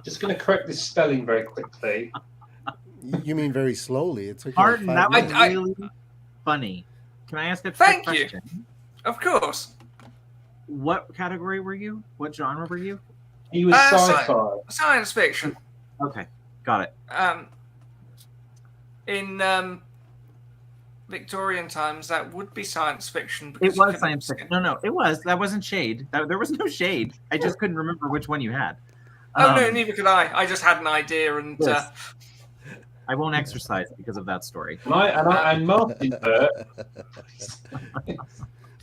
Just going to correct this spelling very quickly. You mean very slowly? It took Martin, like that 5 was minutes. really funny. Can I ask a quick Thank you. question? Of course. What category were you? What genre were you? He was sci-fi. Science fiction. Okay, got it. In Victorian times, that would be science fiction. It because you was couldn't- science fiction. No, it was. That wasn't shade. There was no shade. I just couldn't remember which one you had. Oh, no, neither could I. I just had an idea and... Yes. I won't exercise because of that story. And Martin Burt.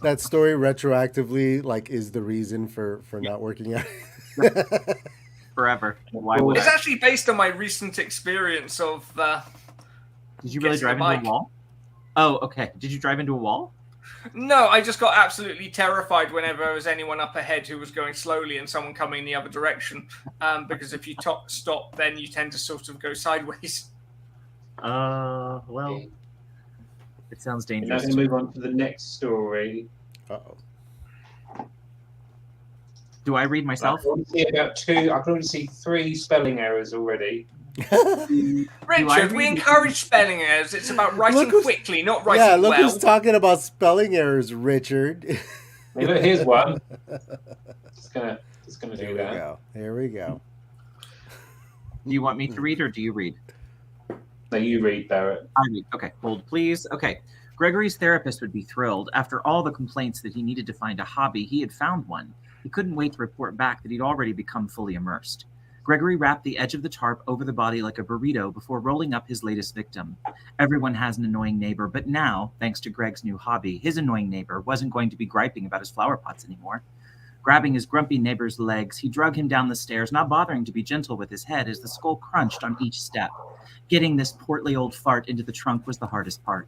That story retroactively like is the reason for not working out. Forever. Why would It's I? actually based on my recent experience of... Did you really getting drive a into a bike. wall? Oh, okay. Did you drive into a wall? No, I just got absolutely terrified whenever there was anyone up ahead who was going slowly and someone coming the other direction. Because if you stop, then you tend to sort of go sideways. Well, it sounds Now dangerous. going to move on to the next story. Uh-oh. Do I read I myself? can only see about 2. I can only see 3 spelling errors already. Richard, we read- encourage spelling errors. It's about writing Look who's- quickly, not writing Yeah, look well. who's talking about spelling errors, Richard. Hey, look, here's one. Just gonna Here do we that. go. Here we go. Do you want me to read or do you read? No, you read, Barrett. I read. Okay, hold, please. Okay. Gregory's therapist would be thrilled. After all the complaints that he needed to find a hobby, he had found one. He couldn't wait to report back that he'd already become fully immersed. Gregory wrapped the edge of the tarp over the body like a burrito before rolling up his latest victim. Everyone has an annoying neighbor, but now, thanks to Greg's new hobby, his annoying neighbor wasn't going to be griping about his flower pots anymore. Grabbing his grumpy neighbor's legs, he drug him down the stairs, not bothering to be gentle with his head as the skull crunched on each step. Getting this portly old fart into the trunk was the hardest part.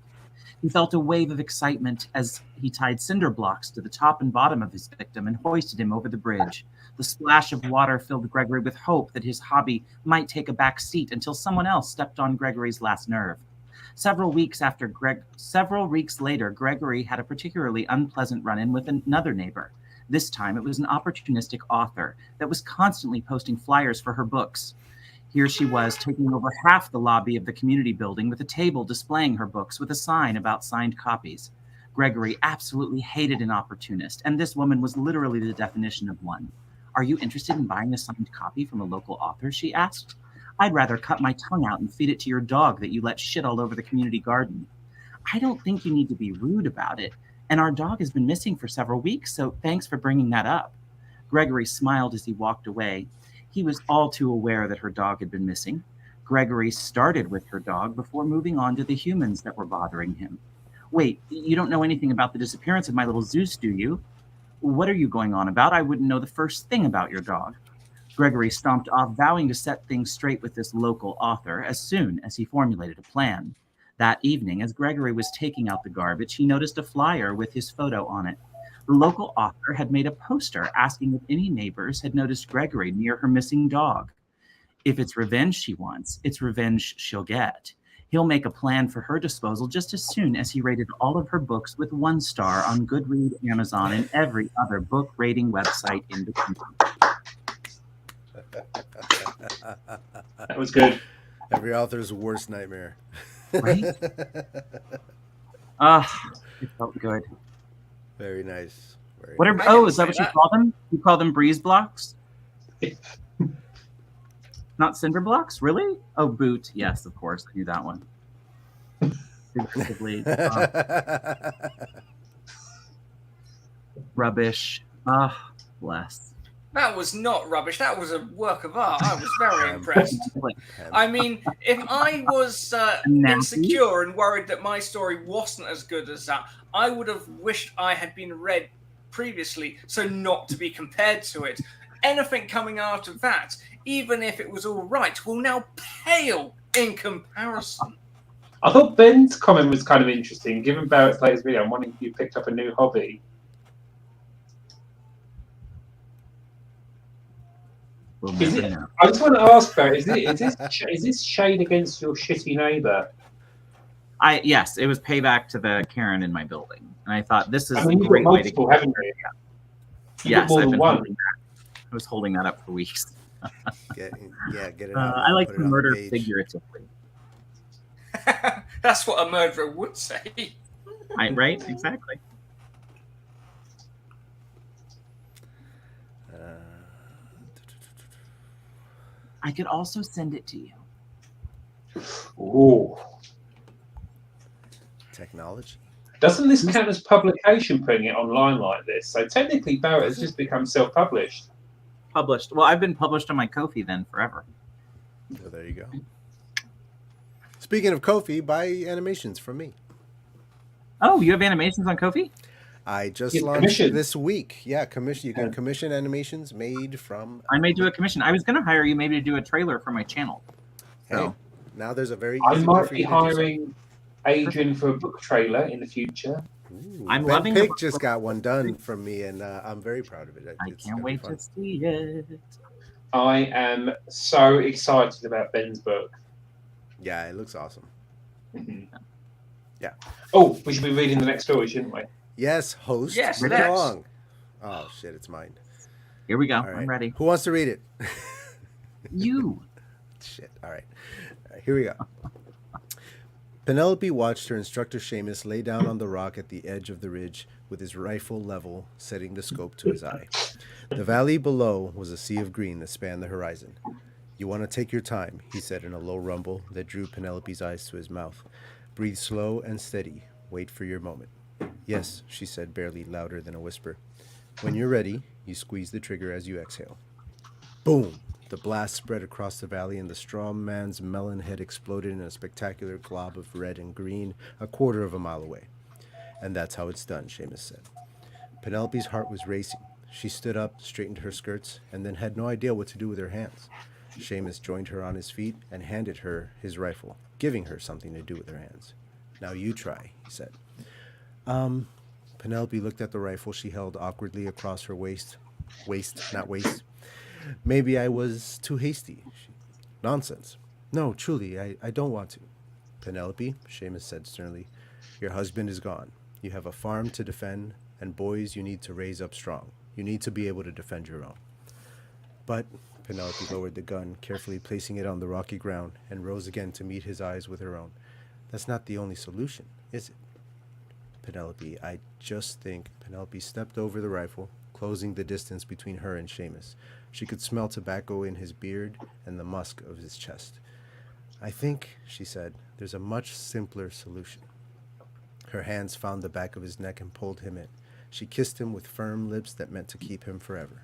He felt a wave of excitement as he tied cinder blocks to the top and bottom of his victim and hoisted him over the bridge. The splash of water filled Gregory with hope that his hobby might take a back seat until someone else stepped on Gregory's last nerve. Several weeks later, Gregory had a particularly unpleasant run-in with another neighbor. This time, it was an opportunistic author that was constantly posting flyers for her books. Here she was, taking over half the lobby of the community building with a table displaying her books with a sign about signed copies. Gregory absolutely hated an opportunist, and this woman was literally the definition of one. "Are you interested in buying a signed copy from a local author?" she asked. "I'd rather cut my tongue out and feed it to your dog that you let shit all over the community garden." "I don't think you need to be rude about it, and our dog has been missing for several weeks, so thanks for bringing that up." Gregory smiled as he walked away. He was all too aware that her dog had been missing. Gregory started with her dog before moving on to the humans that were bothering him. "Wait, you don't know anything about the disappearance of my little Zeus, do you?" "What are you going on about? I wouldn't know the first thing about your dog." Gregory stomped off, vowing to set things straight with this local author as soon as he formulated a plan. That evening, as Gregory was taking out the garbage, he noticed a flyer with his photo on it. The local author had made a poster asking if any neighbors had noticed Gregory near her missing dog. If it's revenge she wants, it's revenge she'll get. He'll make a plan for her disposal just as soon as he rated all of her books with 1 star on Goodreads, Amazon, and every other book rating website in between. That was good. Every author's worst nightmare. Right? It felt good. Very nice. Very What are nice. I is that didn't what say you that. call them? You call them breeze blocks? Not cinder blocks? Really? Oh, boot. Yes, of course. I knew that one. Figuratively. Rubbish. Bless. That was not rubbish. That was a work of art. I was very impressed. I mean, if I was Nasty. insecure and worried that my story wasn't as good as that, I would have wished I had been read previously, so not to be compared to it. Anything coming out of that, even if it was all right, will now pale in comparison. I thought Ben's comment was kind of interesting. Given Barrett's latest video, I'm wondering if you picked up a new hobby. We'll Is never it? know. I just want to ask Barrett: is this shade against your shitty neighbour? Yes, it was payback to the Karen in my building. And I thought this is I a mean, you've got great way to multiple, haven't you? You've Yes, got more I've than been one. holding that. I was holding that up for weeks. Get it out. I like put to it on the murder page. figuratively. That's what a murderer would say. Right? Exactly. I could also send it to you. Ooh. Technology. Doesn't this count as publication putting it online like this? So technically, Barrett has just become self-published. Published. Well, I've been published on my Ko-fi then forever. So there you go. Speaking of Ko-fi, buy animations from me. Oh, you have animations on Ko-fi? I just Yeah, launched commission. this week. Yeah, commission. You can commission animations made from. I may do a commission. I was going to hire you maybe to do a trailer for my channel. Hey, So, now there's a very I easy way might for be you to do so. hiring Adrian for a book trailer in the future. Ooh, I'm Ben loving the Pig book. just got one done from me, and I'm very proud of it. I It's can't gonna be wait fun. to see it. I am so excited about Ben's book. Yeah, it looks awesome. Mhm. Yeah. Oh, we should be reading the next story, shouldn't we? Yes, host. Yes, bring it let's. along. Oh shit, it's mine. Here we go. All right. I'm ready. Who wants to read it? You. Shit. All right. Here we go. Penelope watched her instructor Seamus lay down on the rock at the edge of the ridge with his rifle level, setting the scope to his eye. The valley below was a sea of green that spanned the horizon. "You want to take your time," he said in a low rumble that drew Penelope's eyes to his mouth. "Breathe slow and steady. Wait for your moment." "Yes," she said, barely louder than a whisper. "When you're ready, you squeeze the trigger as you exhale." Boom! The blast spread across the valley, and the strong man's melon head exploded in a spectacular glob of red and green a quarter of a mile away. And that's how it's done, Seamus said. Penelope's heart was racing. She stood up, straightened her skirts, and then had no idea what to do with her hands. Seamus joined her on his feet and handed her his rifle, giving her something to do with her hands. Now you try, he said. Penelope looked at the rifle she held awkwardly across her waist. Not waist. Maybe I was too hasty. Nonsense. No, truly, I don't want to. Penelope, Seamus said sternly, your husband is gone. You have a farm to defend, and boys you need to raise up strong. You need to be able to defend your own. But Penelope lowered the gun, carefully placing it on the rocky ground, and rose again to meet his eyes with her own. That's not the only solution, is it? Penelope, I just think. Penelope stepped over the rifle, closing the distance between her and Seamus. She could smell tobacco in his beard and the musk of his chest. I think, she said, there's a much simpler solution. Her hands found the back of his neck and pulled him in. She kissed him with firm lips that meant to keep him forever.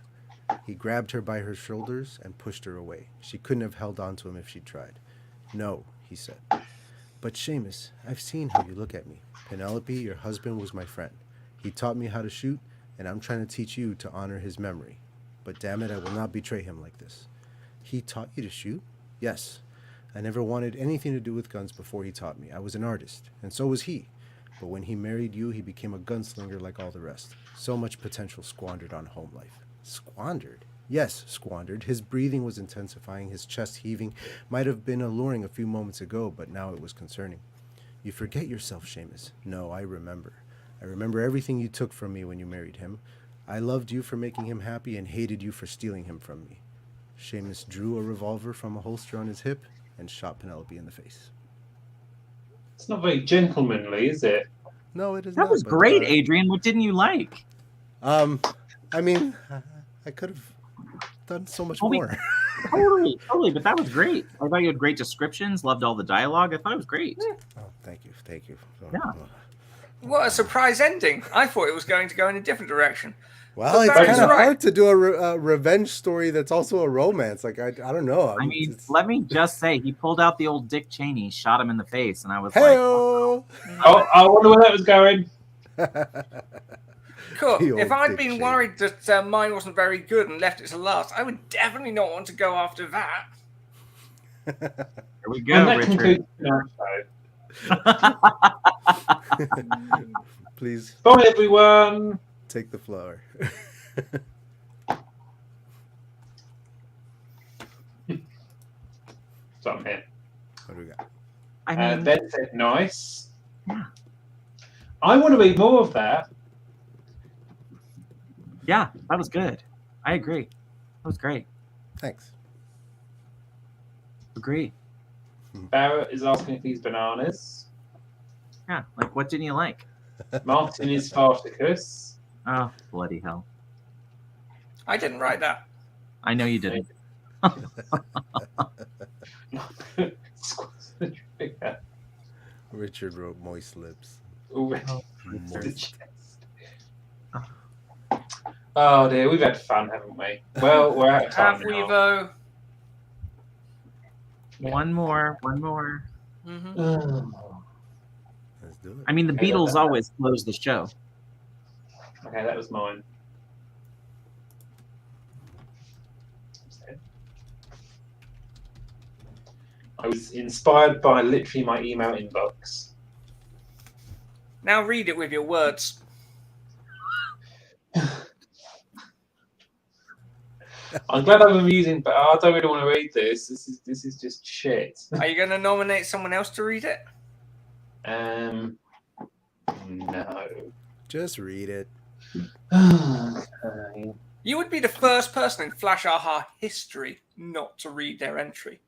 He grabbed her by her shoulders and pushed her away. She couldn't have held on to him if she'd tried. No, he said. But Seamus, I've seen how you look at me. Penelope, your husband was my friend. He taught me how to shoot, and I'm trying to teach you to honor his memory. But damn it, I will not betray him like this. He taught you to shoot? Yes. I never wanted anything to do with guns before he taught me. I was an artist, and so was he. But when he married you, he became a gunslinger like all the rest. So much potential squandered on home life. Squandered? Yes, squandered. His breathing was intensifying, his chest heaving. Might have been alluring a few moments ago, but now it was concerning. You forget yourself, Seamus. No, I remember. I remember everything you took from me when you married him. I loved you for making him happy and hated you for stealing him from me. Seamus drew a revolver from a holster on his hip and shot Penelope in the face. It's not very gentlemanly, is it? No, it is That not. was but, great, Adrian. What didn't you like? I mean, I could have done so much more. Totally. But that was great. I thought you had great descriptions. Loved all the dialogue. I thought it was great. Oh, thank you. Yeah. What a surprise ending. I thought it was going to go in a different direction. Well, it's Barry's kind of right. hard to do a revenge story that's also a romance. Like, I don't know. I mean, let me just say, he pulled out the old Dick Cheney, shot him in the face, and I was Hey-o! Oh, I wonder where that was going. Cool. The old If I'd Dick been Cheney. worried that mine wasn't very good and left it to last, I would definitely not want to go after that. Here we go, And that Richard. concludes tonight's show. Please Bye, everyone. take the floor. So I'm here. What do we got? I mean, Ben said nice. Yeah. I want to read more of that. yeah, that was good. I agree. That was great. Thanks. Agree. Barrett is asking if he's bananas. Yeah, like, what didn't you like? Martin is Spartacus. Oh, bloody hell. I didn't write that. I know you didn't. Richard wrote moist lips. Moist. Oh dear, we've had fun, haven't we? Well, we're out of time Have we, now. though? One more. Mm-hmm. Let's do it. I mean, the Okay, Beatles that's- always close the show. Okay, that was mine. I was inspired by literally my email inbox. Now read it with your words. I'm glad I'm amusing, but I don't really want to read this. This is just shit. Are you going to nominate someone else to read it? No. Just read it. Okay. You would be the first person in Flash Aha history not to read their entry.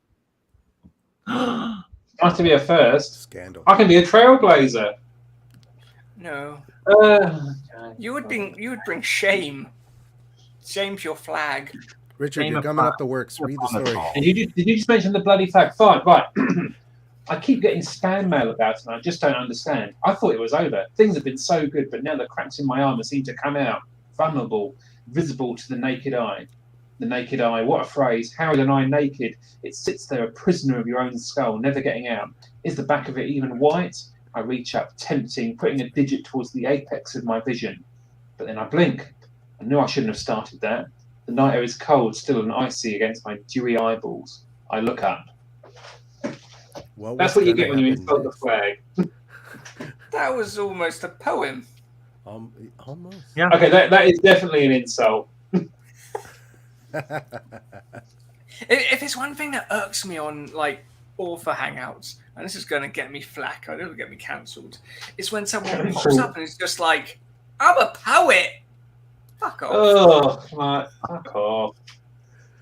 Nice to be a first. Scandal. I can be a trailblazer. No. Okay. You would bring shame. Shame to your flag. Richard, Name you're a gumming file. up the works. Read the story. Did you just mention the bloody flag? Fine, right. I keep getting spam mail about it and I just don't understand. I thought it was over. Things have been so good, but now the cracks in my armour seem to come out, vulnerable, visible to the naked eye. The naked eye, what a phrase. How is an eye naked? It sits there a prisoner of your own skull, never getting out. Is the back of it even white? I reach up, tempting, putting a digit towards the apex of my vision. But then I blink. I knew I shouldn't have started that. The night air is cold, still and icy against my dewy eyeballs. I look up. That's what you get when you insult the flag. That was almost a poem. Almost. Yeah. Okay, that is definitely an insult. If it's one thing that irks me on like author hangouts, and this is going to get me flack, I know it'll get me cancelled, it's when someone pops up and it's just like, I'm a poet. Fuck off. Oh, like, fuck off.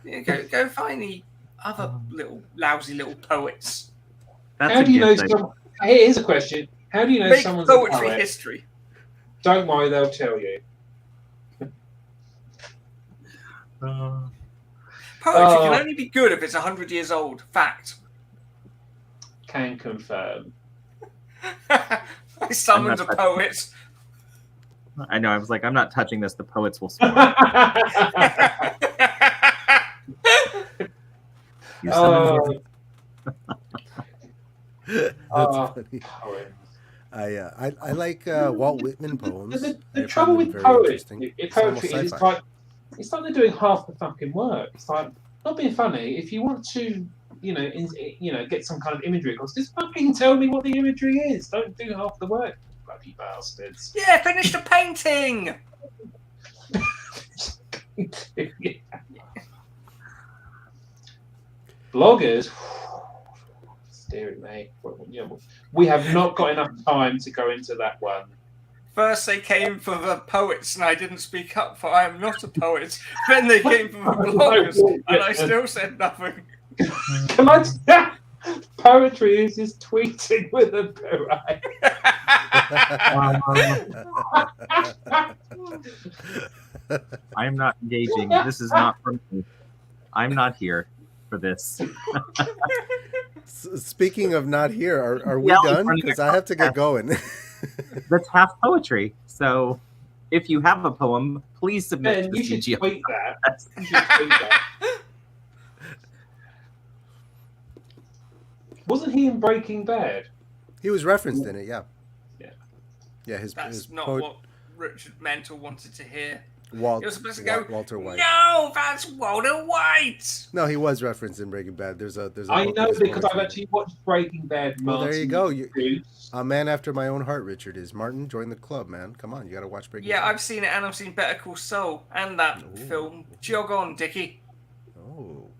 Yeah, go find the other little lousy little poets. That's How a do you know gift, someone? Here's a question. How do you know Make someone's a poetry poet? history. Don't worry, they'll tell you. Poetry can only be good if it's 100 years old. Fact. Can confirm. I summoned a poet. I know. I was like, I'm not touching this. The poets will swear. You summoned That's funny. Poems. I like Walt Whitman poems. The I find trouble them with very poetry interesting. is It's almost it's sci-fi. it's like they're doing half the fucking work. It's like, not being funny. If you want to, get some kind of imagery across, just fucking tell me what the imagery is. Don't do half the work, bloody bastards. Yeah, finish the painting. Bloggers, dear me. We have not got enough time to go into that one. First they came for the poets and I didn't speak up for I am not a poet. Then they came for the bloggers and I still said nothing. Can I poetry is just tweeting with a beret. I'm not engaging. This is not for me. I'm not here for this. Speaking of not here, are we Yeah, done? Because I have to get going. That's half poetry. So if you have a poem, please submit Ben, to you the should CGL. tweet that. You should tweet that. Wasn't he in Breaking Bad? He was referenced in it, yeah. Yeah. Yeah, his That's not poet, what Richard Mental wanted to hear. Walt, You're supposed to go, Walter White. No, that's Walter White. No, he was referenced in Breaking Bad. There's a I book know of his because I've poetry. actually watched Breaking Bad. Well, there you go. Martin. A man after my own heart, Richard is. Martin, join the club, man. Come on, you got to watch Breaking Yeah, Bad. I've seen it and I've seen Better Call Saul and that Ooh. film. Jog on, Dickie. Oh.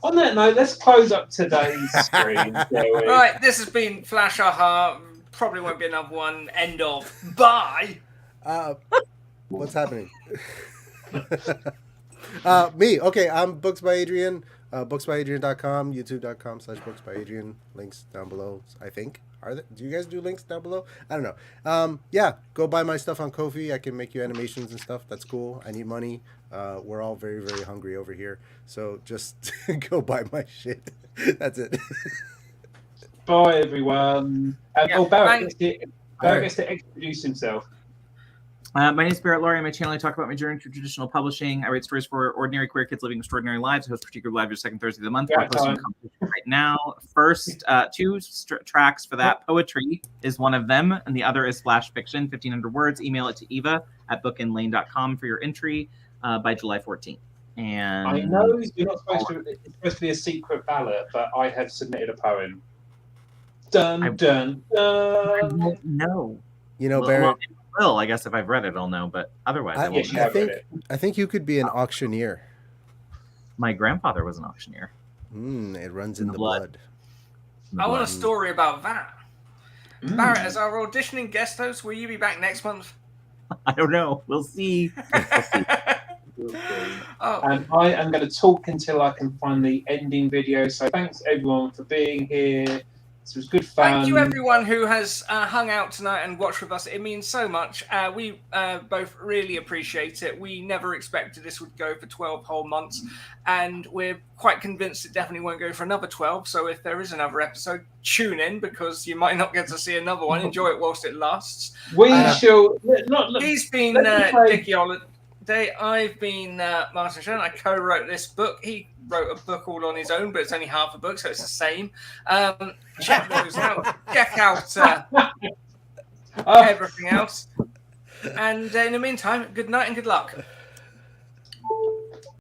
On that note, let's close up today's stream, shall we? Right, this has been Flash Aha. Probably won't be another one. End of. Bye. What's happening? Me. Okay, I'm Books by Adrian. Booksbyadrian.com, youtube.com/booksbyadrian. Links down below, I think. Do you guys do links down below? I don't know. Yeah, go buy my stuff on Ko-fi. I can make you animations and stuff. That's cool. I need money. We're all very, very hungry over here. So just go buy my shit. That's it. Bye, everyone. Barrett gets to introduce himself. My name is Barrett Laurie. On my channel, I talk about my journey through traditional publishing. I write stories for ordinary queer kids living extraordinary lives. I host particular live every second Thursday of the month. We're posting a competition right now. First two tracks for that, poetry is one of them, and the other is flash fiction, 1,500 words. Email it to eva@bookandlane.com for your entry by July 14th. And I know you're not supposed to. It's supposed to be a secret ballot, but I have submitted a poem. Dun dun dun. No. You know, Well, Barrett. Well, I guess if I've read it, I'll know. But otherwise, I won't know. I think you could be an auctioneer. My grandfather was an auctioneer. It runs in the blood. I want a story about that. Barrett, as our auditioning guest host, will you be back next month? I don't know. We'll see. And I am going to talk until I can find the ending video. So thanks everyone for being here. This was good fun. Thank you everyone who has hung out tonight and watched with us. It means so much. We both really appreciate it. We never expected this would go for 12 whole months, and we're quite convinced it definitely won't go for another 12. So if there is another episode, tune in, because you might not get to see another one. Enjoy it whilst it lasts. We shall. He's been day. I've been Martin Lejeune. I co-wrote this book. He wrote a book all on his own, but it's only half a book, so it's the same. Check those out. Check out everything else. And in the meantime, good night and good luck.